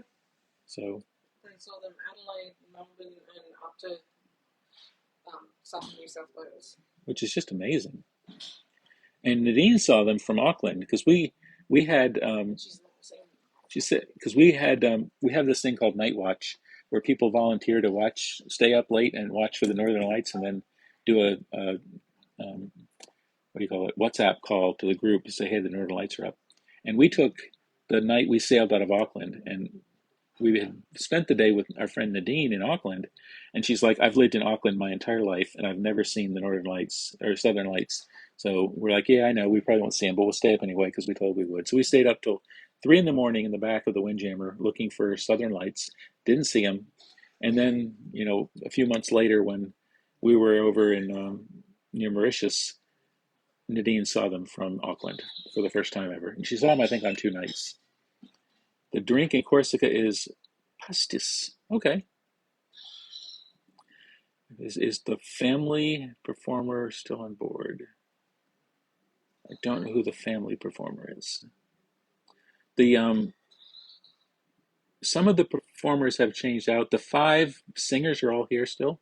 So, they saw them Adelaide, Melbourne, and up to southern New South Wales. which is just amazing. And Nadine saw them from Auckland because we had She's not seen them. she said because we have this thing called Night Watch where people volunteer to stay up late and watch for the Northern Lights, and then do a what do you call it, WhatsApp call to the group to say, hey, the Northern Lights are up. And we took the night we sailed out of Auckland, and we had spent the day with our friend Nadine in Auckland, and she's like, I've lived in Auckland my entire life, and I've never seen the Northern Lights or Southern Lights. So we're like, yeah, I know, we probably won't see them, but we'll stay up anyway because we told we would. So we stayed up till 3 in the morning in the back of the Windjammer looking for Southern Lights. Didn't see them, and then a few months later when we were over in near Mauritius, Nadine saw them from Auckland for the first time ever, and she saw them, I think, on 2 nights. The drink in Corsica is pastis. Okay. Is the family performer still on board? I don't know who the family performer is. The Some of the performers have changed out. The five singers are all here still.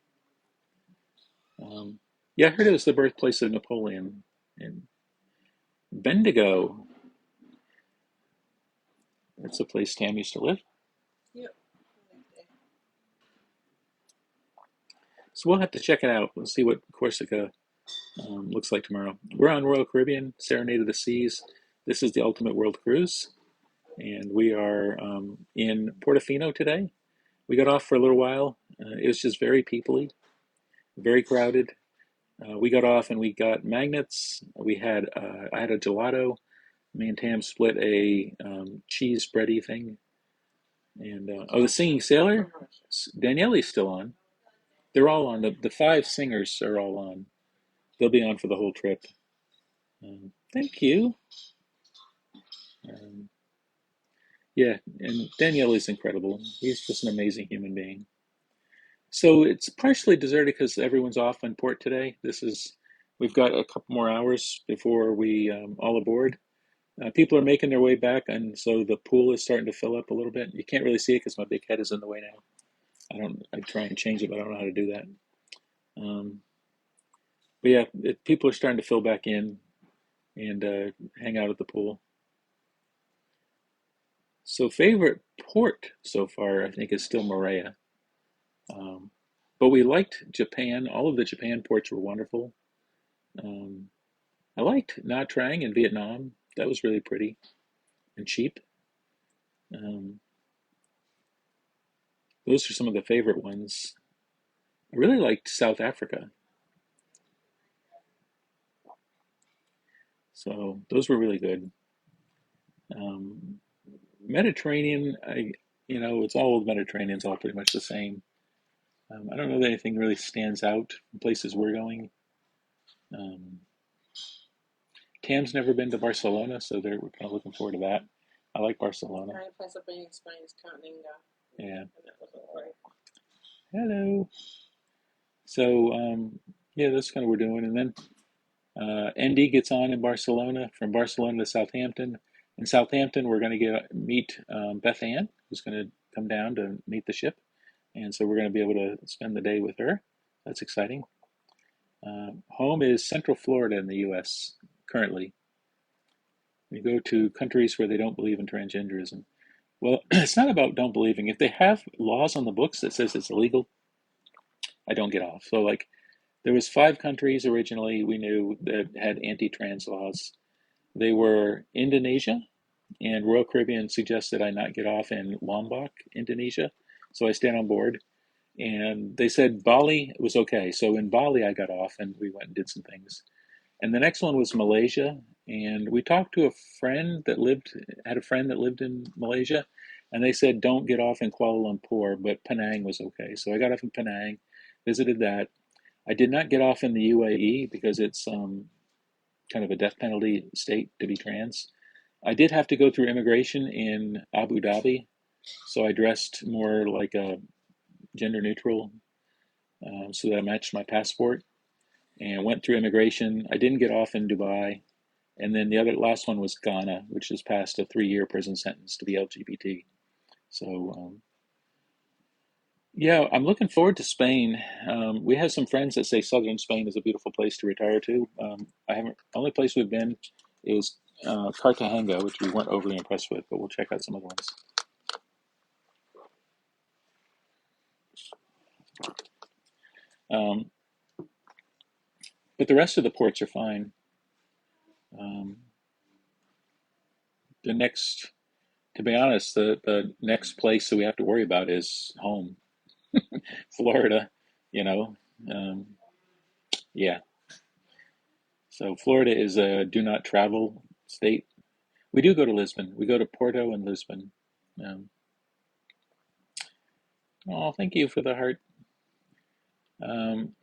Yeah, I heard it was the birthplace of Napoleon in Bendigo. That's a place Tam used to live. Yep. So we'll have to check it out. We'll see what Corsica looks like tomorrow. We're on Royal Caribbean, Serenade of the Seas. This is the ultimate world cruise, and we are in Portofino today. We got off for a little while. It was just very peoply, very crowded. We got off and we got magnets. I had a gelato. Me and Tam split a cheese bready thing. And the singing sailor, Daniele's still on. They're all on. The five singers are all on. They'll be on for the whole trip. Thank you. Um, yeah, and Daniele is incredible. He's just an amazing human being. So it's partially deserted because everyone's off on port today. This is We've got a couple more hours before we all aboard. People are making their way back, and so the pool is starting to fill up a little bit. You can't really see it because my big head is in the way now. I try and change it, but I don't know how to do that. Um, but yeah, people are starting to fill back in and hang out at the pool. So favorite port so far, I think, is still Moorea. Um, but we liked Japan. All of the Japan ports were wonderful. Um, I liked Nha Trang in Vietnam. That was really pretty and cheap. Um, those are some of the favorite ones. I really liked South Africa. So those were really good. Um, Mediterranean, it's all the Mediterranean's all pretty much the same. I don't know that anything really stands out in places we're going. Um, Tam's never been to Barcelona, so we're kind of looking forward to that. I like Barcelona. The only place I've been in Spain is Cartagena. Yeah. And that was all right. Hello. So, yeah, that's kind of what we're doing. And then ND gets on in Barcelona, from Barcelona to Southampton. In Southampton, we're going to meet Beth Ann, who's going to come down to meet the ship. And so we're going to be able to spend the day with her. That's exciting. Home is Central Florida in the U.S. currently. We go to countries where they don't believe in transgenderism. Well, it's not about don't believing. If they have laws on the books that says it's illegal, I don't get off. So like there was 5 countries originally we knew that had anti-trans laws. They were Indonesia, and Royal Caribbean suggested I not get off in Lombok, Indonesia. So I stayed on board. And they said Bali was okay. So in Bali, I got off and we went and did some things. And the next one was Malaysia. And we talked to had a friend that lived in Malaysia. And they said, don't get off in Kuala Lumpur, but Penang was okay. So I got off in Penang, visited that. I did not get off in the UAE because it's kind of a death penalty state to be trans. I did have to go through immigration in Abu Dhabi. So I dressed more like a gender neutral so that I matched my passport and went through immigration. I didn't get off in Dubai. And then the last one was Ghana, which has passed a 3-year prison sentence to be LGBT. So, yeah, I'm looking forward to Spain. We have some friends that say southern Spain is a beautiful place to retire to. I haven't. The only place we've been is Cartagena, which we weren't overly impressed with, but we'll check out some other ones. Um, but the rest of the ports are fine. Um, the next, to be honest, the next place that we have to worry about is home, Florida. You know, um, yeah. So Florida is a do not travel state. We do go to Lisbon. We go to Porto and Lisbon. Um, oh, thank you for the heart. Um,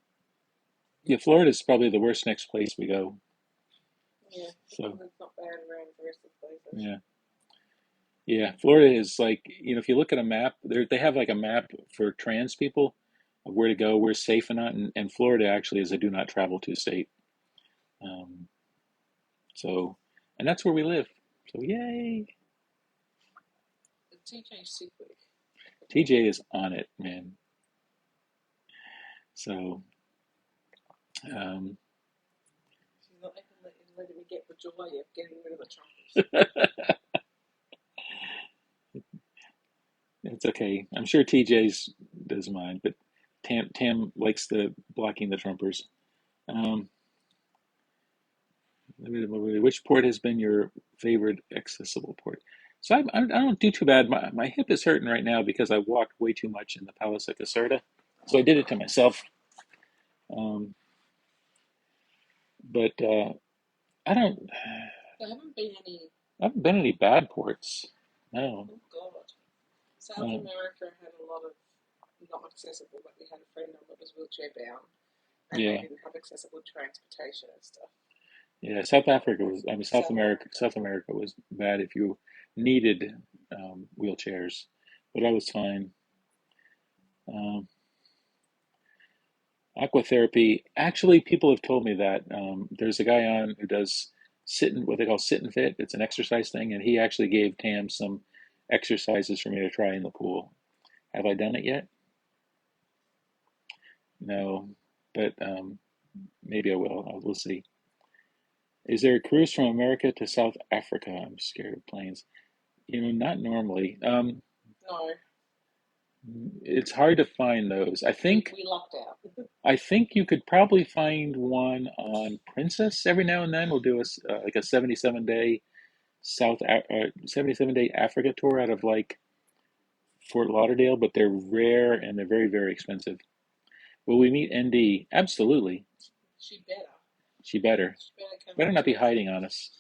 yeah, Florida is probably the worst next place we go. Yeah, So it's not bad around the rest of the places. yeah, yeah. Florida is like if you look at a map, they have like a map for trans people of where to go, where's safe and not, and Florida actually is a do not travel to state. Um, so, and that's where we live. So yay! The tea changed too quick. TJ is on it, man. So, um, She's not even letting me get the joy of getting rid of the trumpets. it's okay. I'm sure TJ's does mine, but Tam likes the blocking the trumpers. Um, which port has been your favorite accessible port? So I don't do too bad. My hip is hurting right now because I walked way too much in the Palace of Caserta. So I did it to myself. Um, but I don't. There haven't been any. I haven't been any bad ports. No. Oh God. South America had a lot of not accessible, but we had a friend that was wheelchair bound, and Yeah. they didn't have accessible transportation and stuff. Yeah, South Africa was. I mean, South America. South America was bad if you needed wheelchairs, but I was fine. Um, Aquatherapy. Actually, people have told me that there's a guy on who does what they call sit and fit. It's an exercise thing, and he actually gave Tam some exercises for me to try in the pool. Have I done it yet? No, but maybe I will. We'll see. Is there a cruise from America to South Africa? I'm scared of planes. Not normally. No, It's hard to find those. we lucked out. I think you could probably find one on Princess every now and then. We'll do like a 77-day 77-day Africa tour out of like Fort Lauderdale, but they're rare and they're very, very expensive. Will we meet ND? Absolutely. She better. She better. She better come Better not be hiding on us.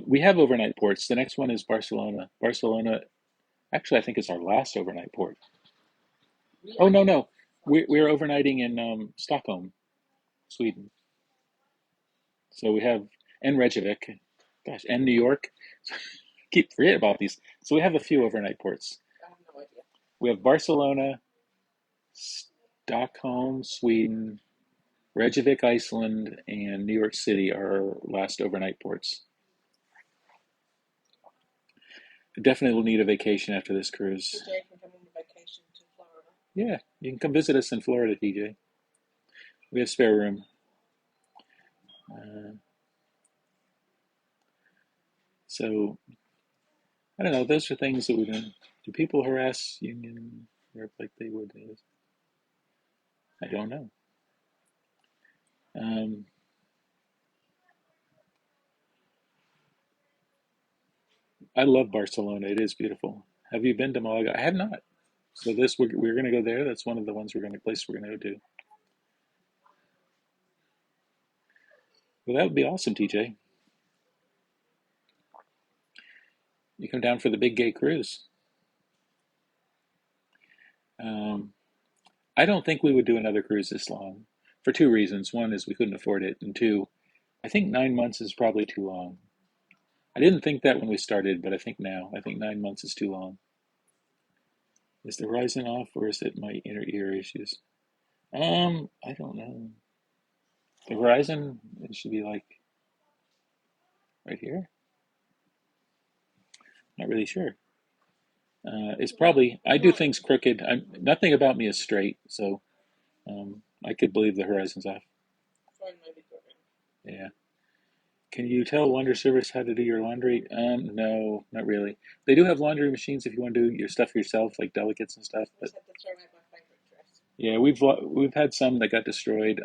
We have overnight ports. The next one is Barcelona. Barcelona, actually, I think it's our last overnight port. Oh, no, no. We're overnighting in Stockholm, Sweden. So we have, and Reykjavik, gosh, and New York. Keep forgetting about these. So we have a few overnight ports. I have no idea. We have Barcelona, Stockholm, Sweden, Reykjavik, Iceland, and New York City are our last overnight ports. Definitely will need a vacation after this cruise. TJ can come on vacation to Florida. Yeah, you can come visit us in Florida, TJ. We have spare room. So, I don't know. Those are things that we do. Do people harass Union Europe like they would? I don't know. Um, I love Barcelona. It is beautiful. Have you been to Malaga? I have not. So we're going to go there. That's one of the ones place we're going to go to. Well, that would be awesome, TJ. You come down for the big gay cruise. Um, I don't think we would do another cruise this long for two reasons. One is we couldn't afford it, and two, I think 9 months is probably too long. I didn't think that when we started, but I think now. I think 9 months is too long. Is the horizon off, or is it my inner ear issues? I don't know. The horizon, it should be like right here. Not really sure. It's probably I do things crooked. Nothing about me is straight, so I could believe the horizon's off. Yeah. Can you tell Laundry Service how to do your laundry? No, not really. They do have laundry machines if you want to do your stuff yourself, like delicates and stuff. But yeah, we've had some that got destroyed.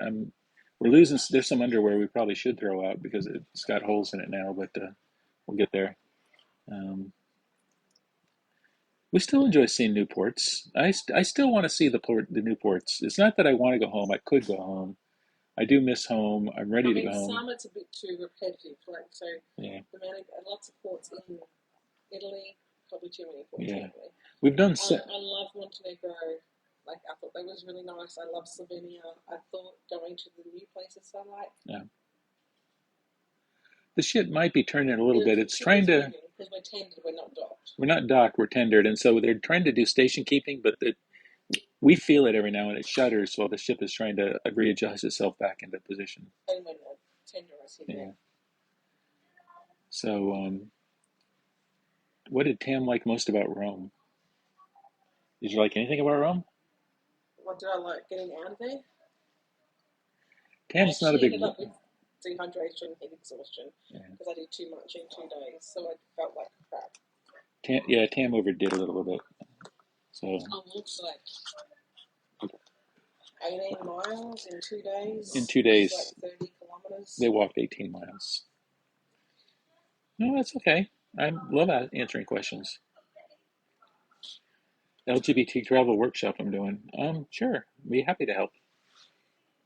We're losing. There's some underwear we probably should throw out because it's got holes in it now, but we'll get there. Um, we still enjoy seeing new ports. I still want to see the new ports. It's not that I want to go home. I could go home. I do miss home. I'm ready to go home. Some it's a bit too repetitive. Like so, yeah. The amount of lots of ports in Italy, probably too many ports. Yeah, in Italy. we've done. I love Montenegro. Like I thought that was really nice. I love Slovenia. I thought going to the new places I like. Yeah. The ship might be turning a little bit. It's trying to. Because we're tendered, we're not docked. We're not docked. We're tendered, and so they're trying to do station keeping, but we feel it every now and it shudders while the ship is trying to readjust itself back into position. And when the tender is hit. Yeah. So, what did Tam like most about Rome? Did you like anything about Rome? What did I like getting out of there? Tam's not a big. Ended up with dehydration and exhaustion because I did too much in 2 days, so I felt like crap. Tam overdid a little bit. So. I walked like 18 miles in 2 days. In 2 days. Like 30 kilometers. They walked 18 miles. No, that's okay. I love answering questions. LGBT travel workshop I'm doing. Sure, be happy to help.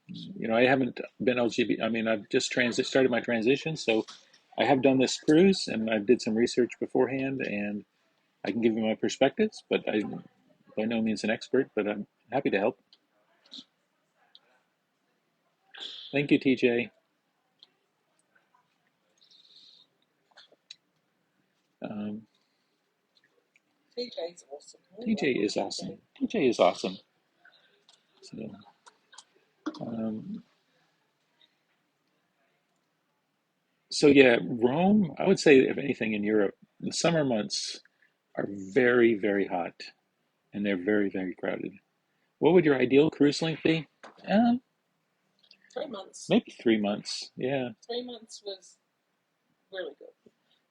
I haven't been LGBT. I mean, I've just started my transition, so I have done this cruise and I did some research beforehand, and I can give you my perspectives. But I'm by no means an expert, but I'm happy to help. Thank you, TJ. TJ is awesome. TJ is awesome. TJ is awesome. So, Um, so yeah, Rome, I would say if anything in Europe, the summer months are very, very hot and they're very, very crowded. What would your ideal cruise length be? Um, 3 months. Maybe 3 months. Yeah, 3 months was really good.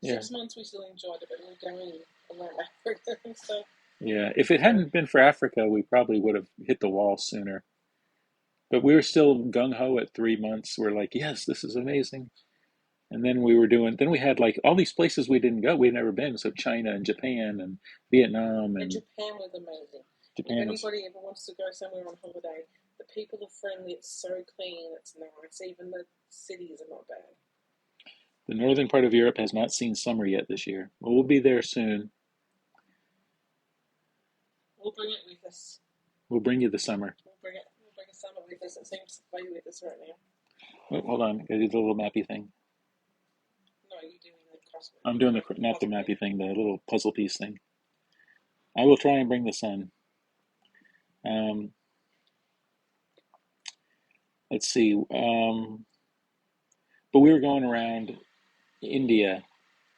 yeah, 6 months we still enjoyed it, but we were going around Africa and stuff. yeah. If it So hadn't been for Africa, we probably would have hit the wall sooner. But we were still gung ho at 3 months. We're like, yes, this is amazing. And then then we had like all these places we didn't go, we'd never been. So China and Japan and Vietnam and and Japan was amazing. And if Japan was, anybody ever wants to go somewhere on holiday, the people are friendly. It's so clean. It's nice. Even the cities are not bad. the northern part of Europe has not seen summer yet this year. Well, we'll be there soon. We'll bring it with us. We'll bring you the summer. We'll bring it. We'll bring a summer with us. It seems to play with us right now. Oh, hold on, gotta do the little mappy thing. No, you're doing the cosmic. I'm doing not the mappy thing, the little puzzle piece thing. I will try and bring the sun. Um, let's see. But we were going around India,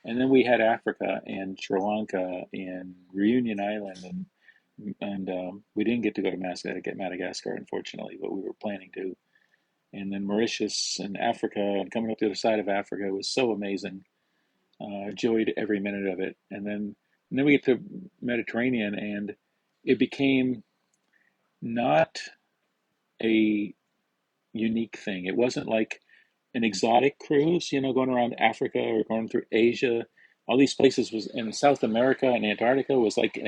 and then we had Africa and Sri Lanka and Reunion Island, and we didn't get to go to Madagascar, unfortunately, but we were planning to. And then Mauritius and Africa, and coming up the other side of Africa was so amazing. Enjoyed every minute of it. And then we get to Mediterranean, and it became not a unique thing. It wasn't like an exotic cruise, going around Africa or going through Asia. All these places was in South America and Antarctica was like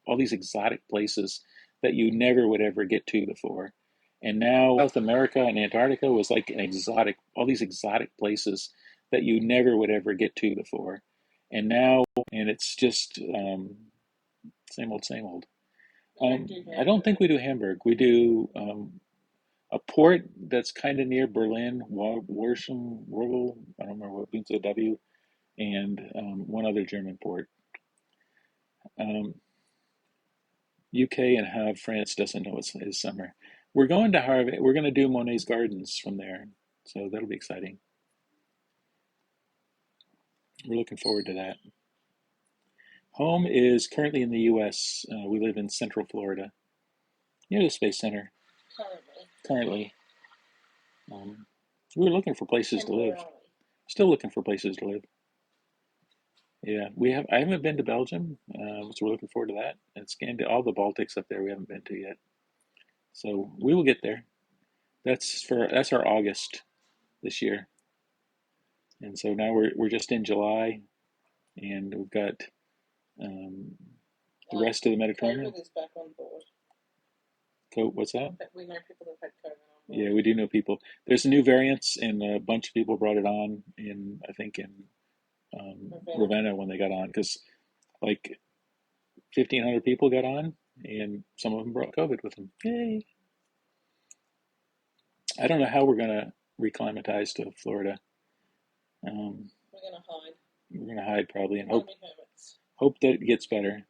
all these exotic places that you never would ever get to before. And now South America and Antarctica was like all these exotic places that you never would ever get to before. And it's just same old, same old. I don't think we do Hamburg. We do a port that's kind of near Berlin, Warschum, Wurgel, I don't remember what begins with a W, and one other German port. Um, UK and Havre, France doesn't know it's summer. We're going to Havre. We're going to do Monet's Gardens from there, so that'll be exciting. We're looking forward to that. Home is currently in the U.S. We live in Central Florida, near the Space Center. Currently, um, we were looking for places to live. Still looking for places to live. Yeah, we have. I haven't been to Belgium, so we're looking forward to that. And all the Baltics up there we haven't been to yet, so we will get there. That's our August this year, and so now we're just in July, and we've got um, the rest of the Mediterranean. COVID is back on board. What's that? We know people that have had COVID on board. Yeah, we do know people. There's new variants, and a bunch of people brought it on I think in Ravenna when they got on, because like 1,500 people got on, and some of them brought COVID with them. Yay! I don't know how we're gonna reclimatize to Florida. We're gonna hide. We're gonna hide probably and hope that it gets better.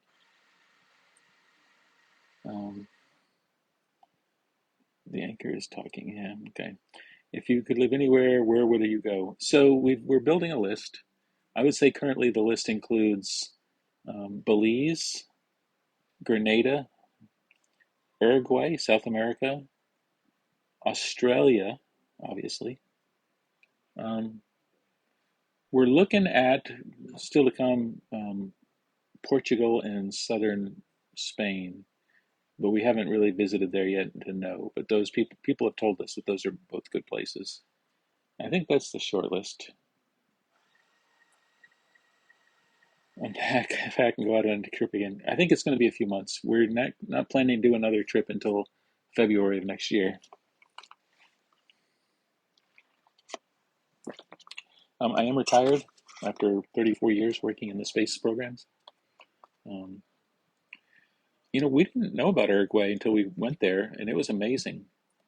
The anchor is talking. Yeah, okay. If you could live anywhere, where would you go? So we're building a list. I would say currently the list includes Belize, Grenada, Uruguay, South America, Australia, obviously. We're looking at, still to come, Portugal and southern Spain, but we haven't really visited there yet to know. But those people have told us that those are both good places. I think that's the short list. And pack and go out on a trip again. I think it's going to be a few months. We're not planning to do another trip until February of next year. I am retired after 34 years working in the space programs. Um, we didn't know about Uruguay until we went there, and it was amazing.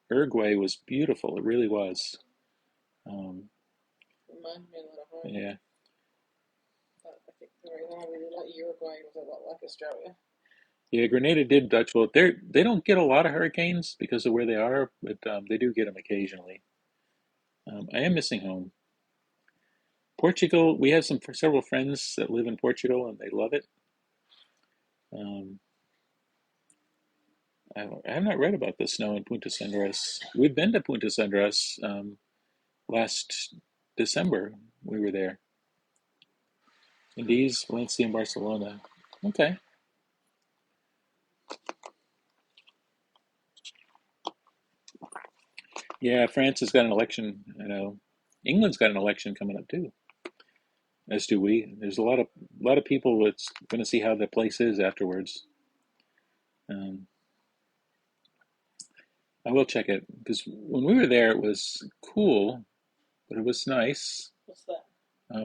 Uruguay was beautiful. It really was. Reminded me a lot of home. Yeah. I think the reason I really like Uruguay was a lot like Australia. Yeah, Grenada did Dutch. Well, they don't get a lot of hurricanes because of where they are, but they do get them occasionally. I am missing home. Portugal, we have several friends that live in Portugal and they love it. Um, I have not read about the snow in Punta Sandras. We've been to Punta Sandras last December. We were there. Indies, Valencia, and Barcelona. Okay. Yeah, France has got an election. I know. England's got an election coming up too, as do we. There's a lot of people that's going to see how the place is afterwards. Um, I will check it because when we were there, it was cool, but it was nice. What's that?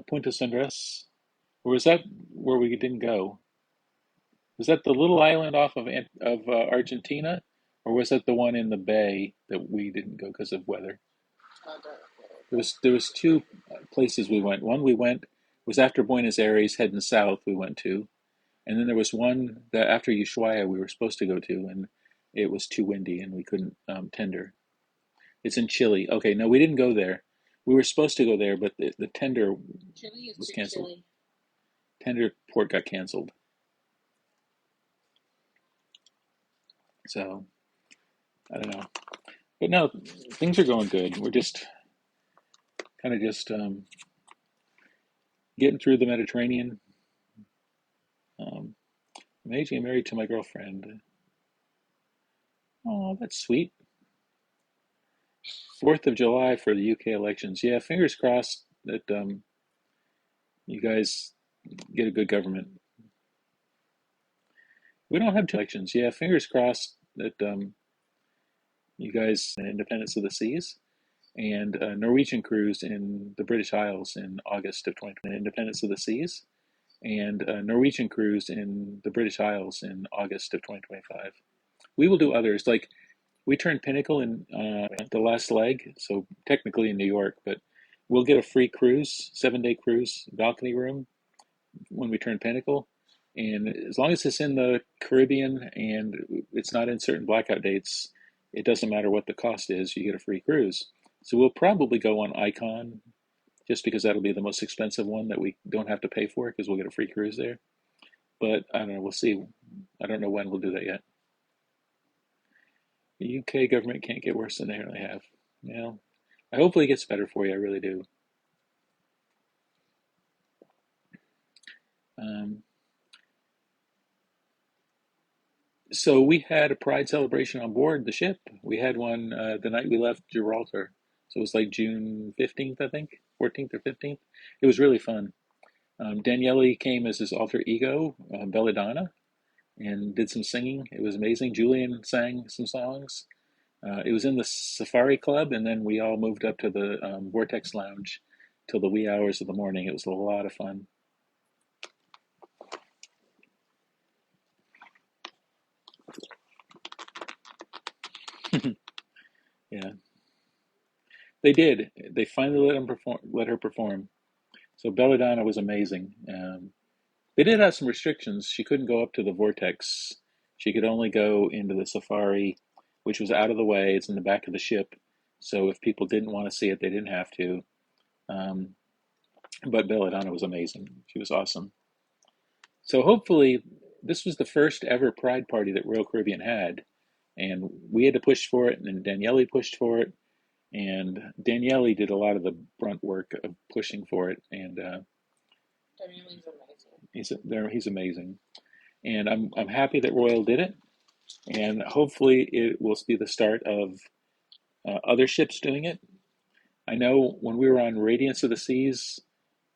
Punta Sandres. Or was that where we didn't go? Was that the little island off of Argentina, or was that the one in the bay that we didn't go because of weather? I don't know. There was two places we went. One we went was after Buenos Aires, heading south. We went to, and then there was one that after Ushuaia we were supposed to go to, and it was too windy and we couldn't tender. It's in Chile. Okay, no, we didn't go there. We were supposed to go there, but the tender Chili is was too canceled. chilly. Tender port got canceled. So I don't know. But no, things are going good. We're just kind of just getting through the Mediterranean. Um, I'm aging married to my girlfriend. Oh, that's sweet. 4th of July for the UK elections. Yeah, fingers crossed that you guys get a good government. We don't have two elections. Yeah, fingers crossed that you guys independence of the seas and a Norwegian cruise in the British Isles in August of 2020. Independence of the seas and a Norwegian cruise in the British Isles in August of 2025. We will do others. Like we turned Pinnacle in the last leg, so technically in New York, but we'll get a free cruise, 7-day cruise, balcony room when we turn Pinnacle. And as long as it's in the Caribbean and it's not in certain blackout dates, it doesn't matter what the cost is, you get a free cruise. So we'll probably go on Icon just because that'll be the most expensive one that we don't have to pay for because we'll get a free cruise there. But I don't know, we'll see. I don't know when we'll do that yet. The UK government can't get worse than they really have. You know, I hopefully it gets better for you. I really do. Um, so we had a pride celebration on board the ship. We had one the night we left Gibraltar. So it was like June 15th, I think, 14th or 15th. It was really fun. Daniele came as his alter ego, Belladonna, and did some singing. It was amazing. Julian sang some songs. It was in the Safari Club, and then we all moved up to the Vortex Lounge till the wee hours of the morning. It was a lot of fun. Yeah, they did. They finally let her perform. So Belladonna was amazing. They did have some restrictions. She couldn't go up to the Vortex. She could only go into the Safari, which was out of the way. It's in the back of the ship. So if people didn't want to see it, they didn't have to. Um, but Belladonna was amazing. She was awesome. So hopefully, this was the first ever Pride party that Royal Caribbean had, and we had to push for it, and Daniele pushed for it, and Daniele did a lot of the brunt work of pushing for it, and Daniele's amazing. he's amazing, and I'm happy that Royal did it, and hopefully it will be the start of other ships doing it. I know when we were on Radiance of the Seas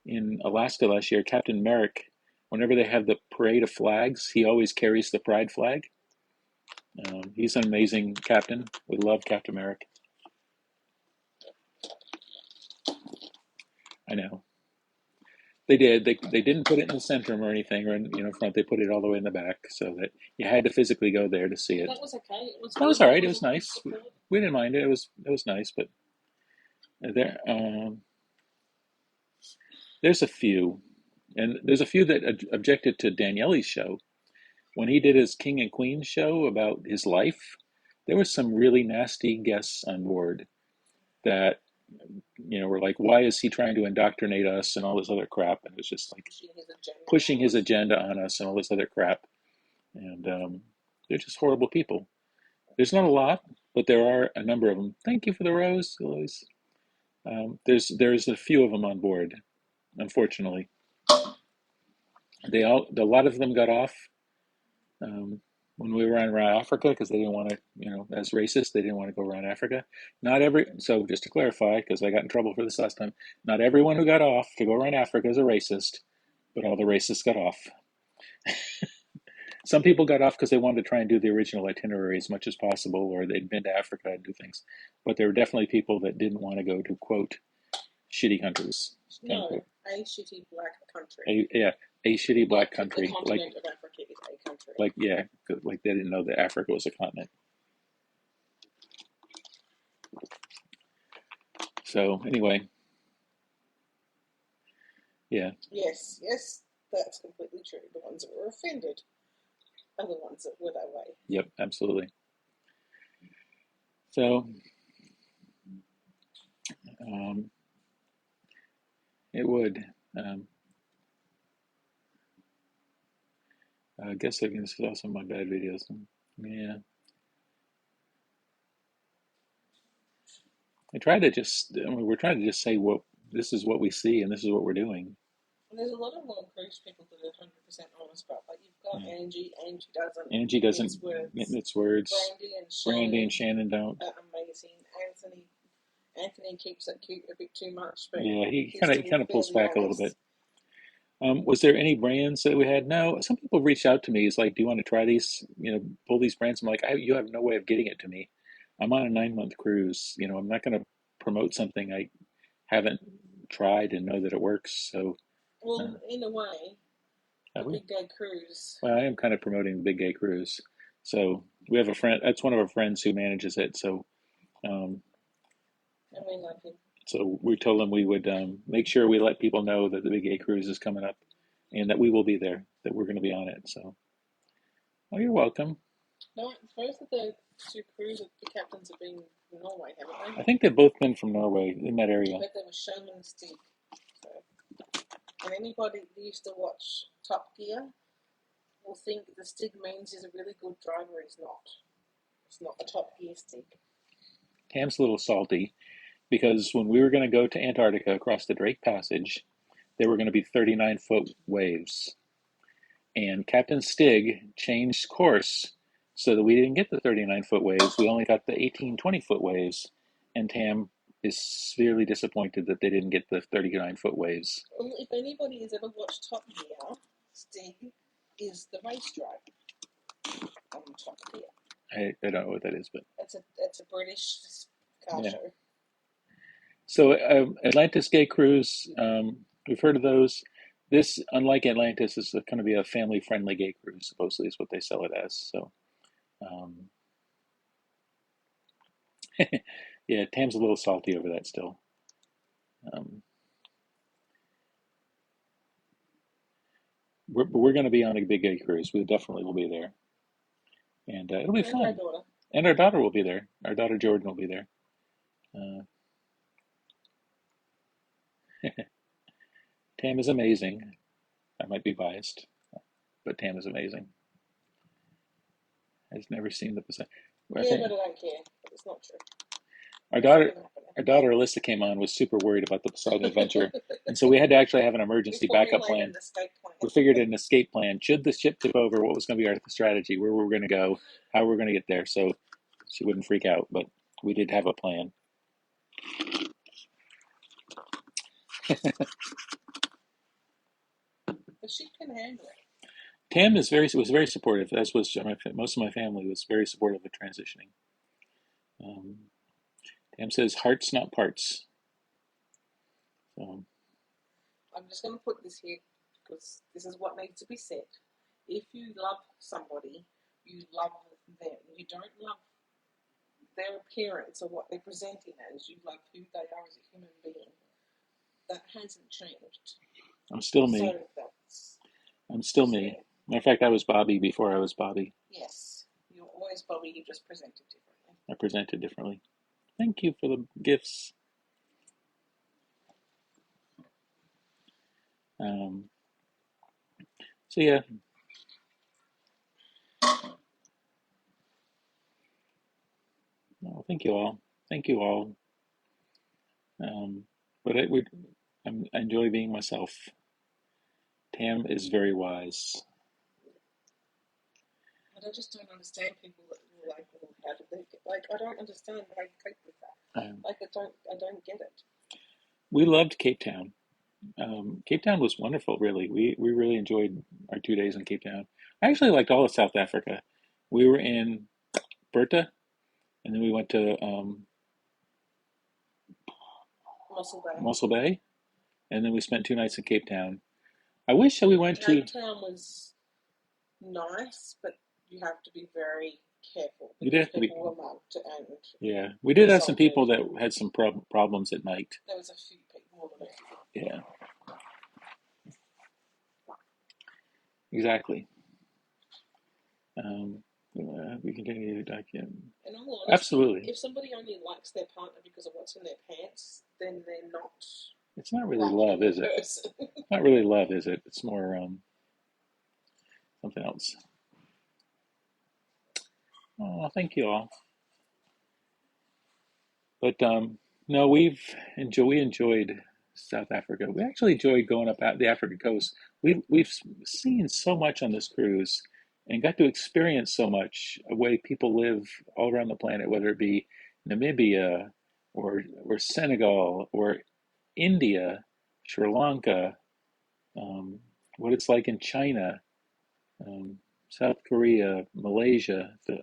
in Alaska last year, Captain Merrick, whenever they have the parade of flags, he always carries the pride flag. He's an amazing captain. We love Captain Merrick. I know they did. They didn't put it in the centrum or anything, or in front. They put it all the way in the back, so that you had to physically go there to see it. That was okay. It was That good. was all right. It It was was nice. We didn't mind it. It was nice, but there there's a few, and there's a few that objected to Daniele's show. when he did his King and Queen show about his life, there was some really nasty guests on board that were like, why is he trying to indoctrinate us and all this other crap? And it was just like pushing his agenda on us and all this other crap. And they're just horrible people. There's not a lot, but there are a number of them. Thank you for the rose, Eloise. There's a few of them on board, unfortunately. A lot of them got off when we were around Africa because they didn't want to, as racists, they didn't want to go around Africa. So just to clarify, because I got in trouble for this last time, not everyone who got off to go around Africa is a racist, but all the racists got off. Some people got off because they wanted to try and do the original itinerary as much as possible, or they'd been to Africa and do things. But there were definitely people that didn't want to go to, quote, shitty countries. No, a shitty black country. A shitty black country. The continent of Africa is a country. Like they didn't know that Africa was a continent. So anyway, yeah. Yes, that's completely true. The ones that were offended are the ones that were that way. Yep, absolutely. So it would. I guess I can saw some of my bad videos. Yeah. We're trying to just say this is what we see and this is what we're doing. And there's a lot of cruise people that are 100% honest, but like you've got Angie doesn't. Angie doesn't mince words. Brandy and Shannon don't. Amazing. Anthony keeps it cute a bit too much, but yeah, he kind of pulls back a little bit. Was there any brands that we had? No. Some people reached out to me. It's like, do you want to try these? Pull these brands. I'm like, you have no way of getting it to me. I'm on a 9-month cruise. I'm not going to promote something I haven't tried and know that it works. So, in a way, a big gay cruise. Well, I am kind of promoting the big gay cruise. So we have a friend. That's one of our friends who manages it. So, and we love him. So we told them we would make sure we let people know that the big gay cruise is coming up, and that we will be there. That we're going to be on it. So, you're welcome. No, both of the two cruise captains have been from Norway, haven't they? I think they've both been from Norway in that area. I bet they were showman Stig. So, and anybody that used to watch Top Gear will think the Stig means he's a really good driver. He's not. It's not the Top Gear Stig. Tam's a little salty because when we were going to go to Antarctica across the Drake Passage, there were going to be 39-foot waves. And Captain Stig changed course so that we didn't get the 39-foot waves. We only got the 20-foot waves. And Tam is severely disappointed that they didn't get the 39-foot waves. Well, if anybody has ever watched Top Gear, Stig is the race driver on Top Gear. I don't know what that is, but it's a British car show. So Atlantis Gay Cruise, we've heard of those. This, unlike Atlantis, is going to be a family-friendly gay cruise. Supposedly, is what they sell it as. So, yeah, Tam's a little salty over that still. We're going to be on a big gay cruise. We definitely will be there, and it'll be fun. And our daughter will be there. Our daughter Jordan will be there. Tam is amazing. I might be biased, but Tam is amazing. I've never seen the percent. But I don't care. It's not true. Our daughter Alyssa came on, was super worried about the Poseidon Adventure, and so we had to actually have an emergency backup plan. We figured an escape plan. Should the ship tip over, what was going to be our strategy, where we were going to go, how we were going to get there, so she wouldn't freak out. But we did have a plan. But she can handle it. Tam was very supportive, as was most of my family was very supportive of transitioning. Tam says hearts, not parts. So, I'm just going to put this here because this is what needs to be said. If you love somebody, you love them. You don't love their appearance or what they're presenting as. You love who they are as a human being. That hasn't changed. I'm still me. So I'm still me. In fact, I was Bobby before I was Bobby. Yes, you're always Bobby. You just presented differently. I presented differently. Thank you for the gifts. Um, so yeah, well, thank you all. Thank you all. Um, but I enjoy being myself. Tam is very wise. But I just don't understand people that are like, well, how did they get, like? I don't understand how you cope with that. Um, Like, I don't get it. we loved Cape Town. Cape Town was wonderful, really. We really enjoyed our 2 days in Cape Town. I actually liked all of South Africa. We were in Berta, and then we went to Muscle Bay. Mossel Bay, and then we spent 2 nights in Cape Town. I wish that we went to. Cape Town was nice, but you have to be very careful You did because have to be. people were mugged and Yeah, we did have some assaulted. people that had some problems at night. There was a few people, more than a few. Yeah, exactly. We continue to document. In all honesty, Absolutely. if somebody only likes their partner because of what's in their pants, then they're not It's not really liking love, is the it? person. Not really love, is it? It's more something else. Oh, thank you all. But no, we enjoyed South Africa. We actually enjoyed going up the African coast. We've seen so much on this cruise and got to experience so much a way people live all around the planet, whether it be Namibia or Senegal or India, Sri Lanka, um, what it's like in China, um, South Korea, Malaysia, the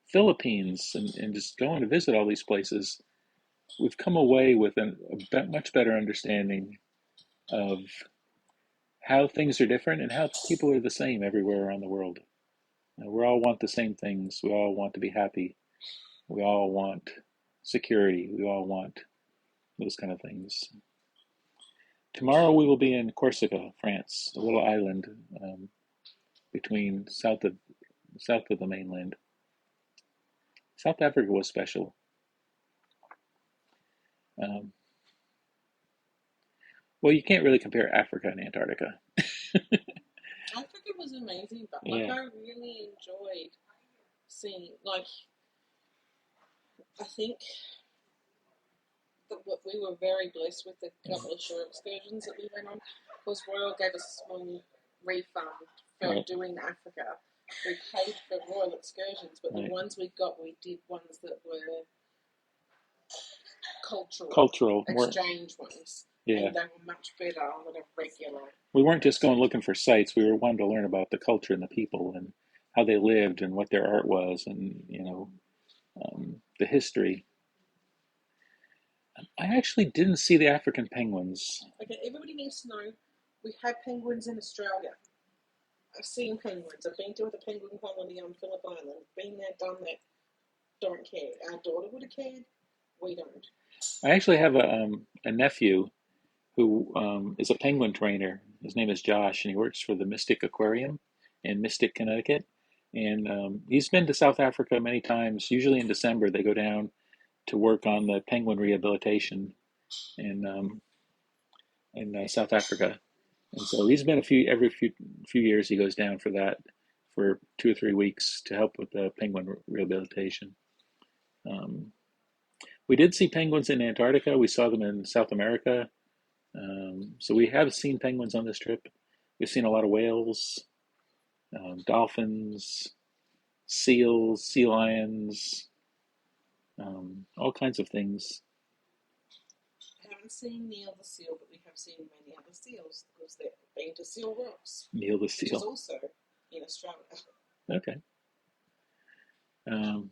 Philippines, and just going to visit all these places. We've come away with a much better understanding of how things are different and how people are the same everywhere around the world. We all want the same things. We all want to be happy. We all want security. We all want those kind of things. Tomorrow we will be in Corsica, France, a little island between south of the mainland. South Africa was special. Um, well, you can't really compare Africa and Antarctica. Africa was amazing, but Yeah, I really enjoyed seeing, like, I think that what we were very blessed with the couple of shore excursions that we went on, because Royal gave us a small refund for right, doing Africa. We paid for Royal excursions, but the right. ones we got, we did ones that were cultural Cultural, more, exchange ones, yeah. and they were much better than a regular. We weren't just going looking for sites. We were wanting to learn about the culture and the people and how they lived and what their art was and the history. I actually didn't see the African penguins. Okay, everybody needs to know we have penguins in Australia. I've seen penguins. I've been to the penguin colony on Phillip Island. Been there, done that. Don't care. Our daughter would have cared. We don't. I actually have a nephew who is a penguin trainer. His name is Josh, and he works for the Mystic Aquarium in Mystic, Connecticut. And he's been to South Africa many times. Usually in December, they go down to work on the penguin rehabilitation in South Africa. And so he's been every few years he goes down for that for 2 or 3 weeks to help with the penguin rehabilitation. Um, we did see penguins in Antarctica. We saw them in South America. So we have seen penguins on this trip. We've seen a lot of whales, dolphins, seals, sea lions, all kinds of things. I haven't seen Neil the seal, but we have seen many other seals because they've been to Seal Rocks, Neil the which is seal. also in Australia. Okay. Um,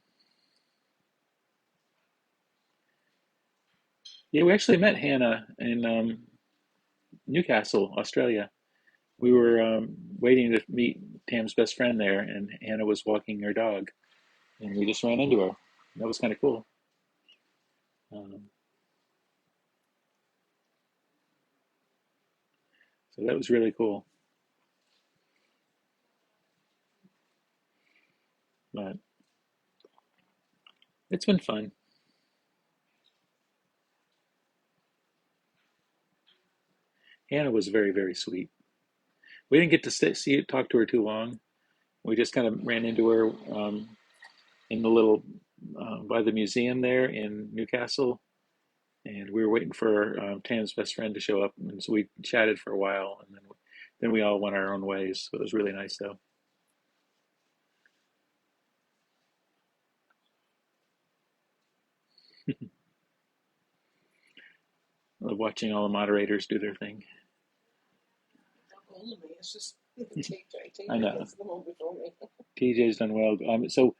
yeah, we actually met Hannah in Newcastle, Australia. We were waiting to meet Tam's best friend there, and Hannah was walking her dog, and we just ran into her. That was kind of cool. Um, so that was really cool. It's been fun. Hannah was very, very sweet. We didn't get to talk to her too long. We just kind of ran into her in the little by the museum there in Newcastle, and we were waiting for Tam's best friend to show up, and so we chatted for a while, and then we all went our own ways. So it was really nice, though. I love watching all the moderators do their thing. Not all of me. It's just TJ. I TJ know gets them all before me. TJ's done well. So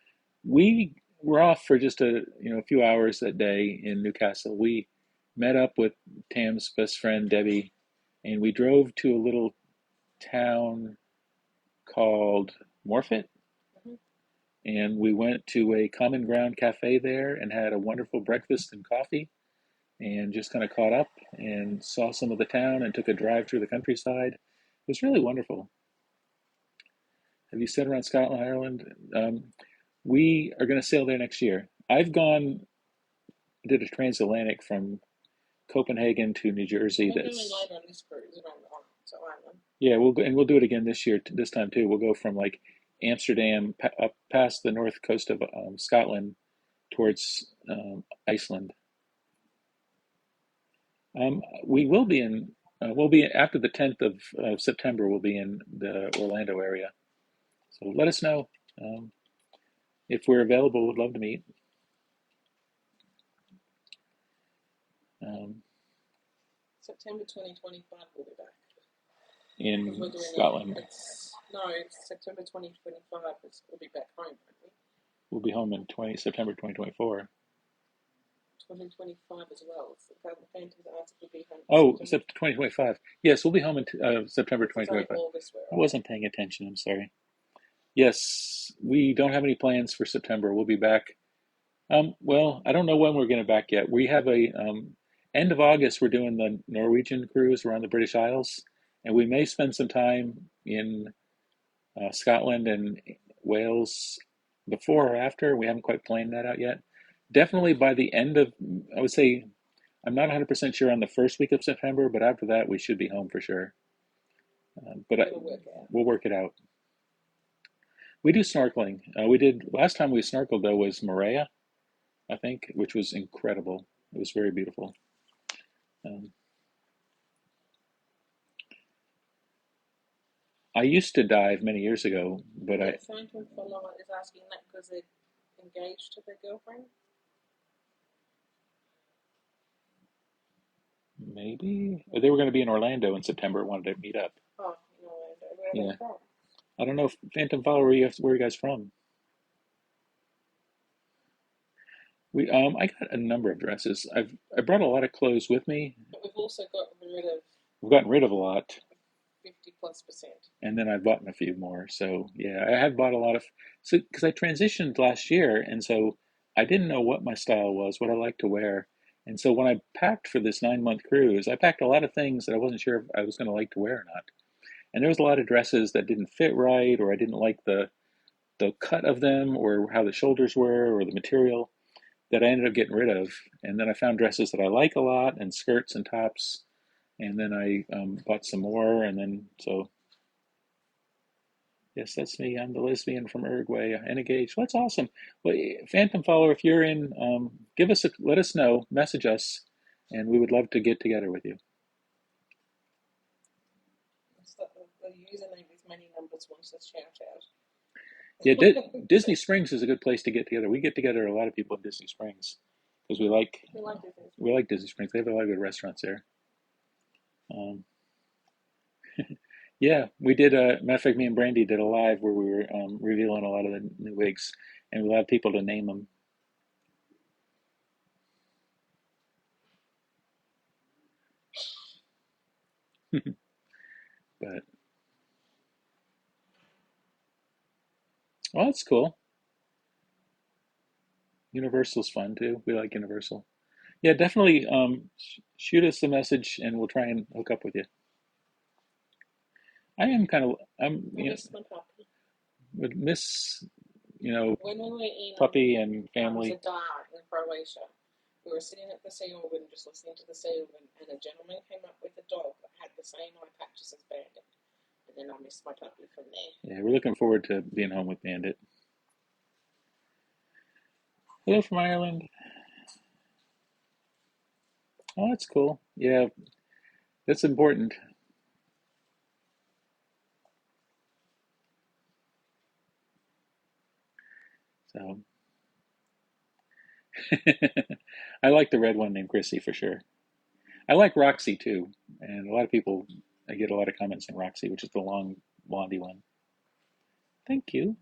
we were off for just a few hours that day in Newcastle. We met up with Tam's best friend Debbie, and we drove to a little town called Morfett, Hmm. and we went to a Common Ground cafe there and had a wonderful breakfast and coffee, and just kind of caught up and saw some of the town and took a drive through the countryside. It was really wonderful. Have you said around Scotland, Ireland? We are going to sail there next year. I've gone, did a transatlantic from Copenhagen to New So Jersey. we're going That's later on this cruise on to Ireland. Yeah, we'll go, and we'll do it again this year. This time too, we'll go from like Amsterdam up past the north coast of Scotland towards Iceland. We will be in. We'll be after the 10th of September. We'll be in the Orlando area. So let us know um, if we're available. Would love to meet um, September 2025 we'll be back. Because in we're doing Scotland. it's September 2025. We'll be back home, won't we? We'll be home in September 2024. 2025 as well. So the Phantom's asked if we'll be home in Oh, September. 2025. Yes, we'll be home in September It's only 2025. August we're I off. wasn't paying attention. I'm sorry. Yes, we don't have any plans for September. We'll be back. Well, I don't know when we're going to back yet. We have a end of August. We're doing the Norwegian cruise around the British Isles, and we may spend some time in Scotland and Wales before or after. We haven't quite planned that out yet. Definitely by the end of, I would say, I'm not 100% sure on the first week of September, but after that, we should be home for sure. But It'll work out. we'll work it out. We do snorkeling. We did last time we snorkeled though was Maria, I think, which was incredible. It was very beautiful. Um, I used to dive many years ago, but I The Phantom follower is asking that because they're engaged to their girlfriend. maybe they were going to be in Orlando in September. Wanted to meet up. Oh, in Orlando. Where are they Yeah, from? I don't know if Phantom Follower, where you guys from? I got a number of dresses. I brought a lot of clothes with me. But we've also got rid of We've gotten rid of a lot, 50+%. and then I've bought a few more. So yeah, I have bought a lot of. So because I transitioned last year, and so I didn't know what my style was, what I like to wear, and so when I packed for this 9 month cruise, I packed a lot of things that I wasn't sure if I was going to like to wear or not. And there was a lot of dresses that didn't fit right, or I didn't like the cut of them, or how the shoulders were, or the material that I ended up getting rid of. And then I found dresses that I like a lot, and skirts and tops. And then I bought some more, and then so yes, that's me. I'm the lesbian from Uruguay and engaged. Well, that's awesome. Well, Phantom Follower, if you're in, let us know, message us, and we would love to get together with you. The username is many numbers wants to shout out. Yeah, Disney Springs is a good place to get together. We get together a lot of people in Disney Springs because We like Disney. we like Disney Springs. They have a lot of good restaurants there. Um, yeah, we did a matter of fact. Me and Brandy did a live where we were revealing a lot of the new wigs, and we allowed people to name them. But well, that's cool. Universal's fun too. We like Universal. Yeah, definitely. Shoot us a message, and we'll try and hook up with you. I am kind of. I'm I miss my puppy. would miss. When we were in puppy and family. Zadar in Croatia, we were sitting at the sea organ, just listening to the sea organ, and a gentleman came up with a dog that had the same eye patches as Bandit. And then I missed my puppy from there. Yeah, we're looking forward to being home with Bandit. Hello from Ireland. Oh, that's cool. Yeah, that's important. So I like the red one named Chrissy for sure. I like Roxy too, and a lot of people. I get a lot of comments on Roxy, which is the long blondie one. Thank you.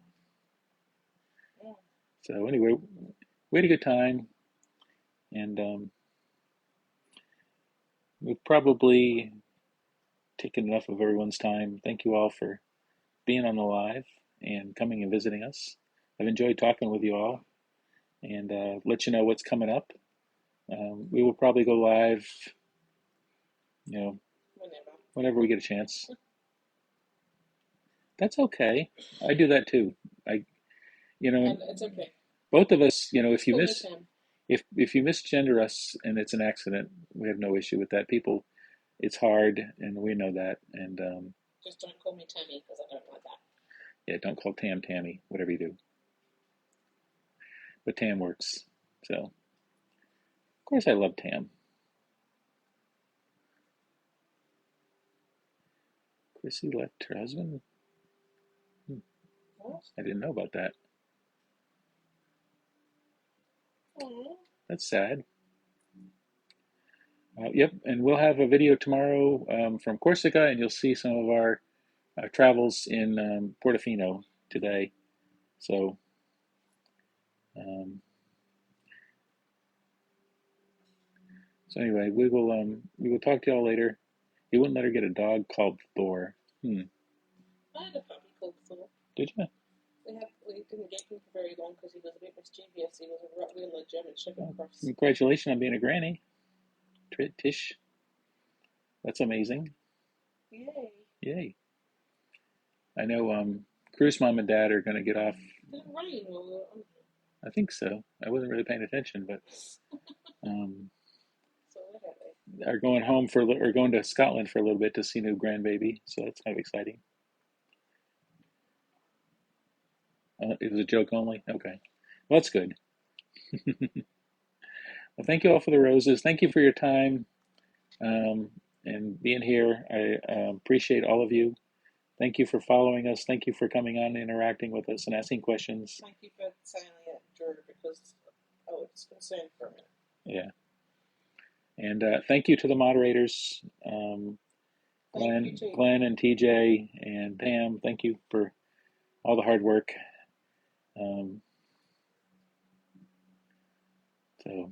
Yeah. So anyway, we had a good time, and we've probably taken enough of everyone's time. Thank you all for being on the live and coming and visiting us. I've enjoyed talking with you all, and let you know what's coming up. We will probably go live, you know, whenever we get a chance. That's okay. I do that too. And it's okay. Both of us, if you Call me miss, Tam. if you misgender us and it's an accident, we have no issue with that. People, it's hard, and we know that. And Just don't call me Tammy because I don't like that. yeah, don't call Tam Tammy, whatever you do. But Tam works. So, of course, I love Tam. Chrissy left her husband. What? I didn't know about that. Aww. That's sad. Yep, and we'll have a video tomorrow from Corsica, and you'll see some of our travels in Portofino today. So, um, anyway, we will talk to y'all later. He wouldn't let her get a dog called Thor. I had a puppy called Thor. Did you? We didn't get him for very long because he was a bit mischievous. He was a Rottweiler German Shepherd cross. Congratulations on being a granny, Tish. That's amazing. Yay! Yay! I know Crew's mom and dad are going to get off. Did it rain? I think so. I wasn't really paying attention, but so are going going to Scotland for a little bit to see new grandbaby. So that's kind of exciting. It was a joke only. Okay, well that's good. Well, thank you all for the roses. Thank you for your time and being here. I appreciate all of you. Thank you for following us. Thank you for coming on and interacting with us and asking questions. Thank you for saying that, Drew, because I was concerned for a minute. Yeah. And thank you to the moderators, Glenn and TJ and Pam. Thank you for all the hard work. So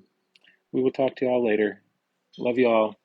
we will talk to you all later. Love you all.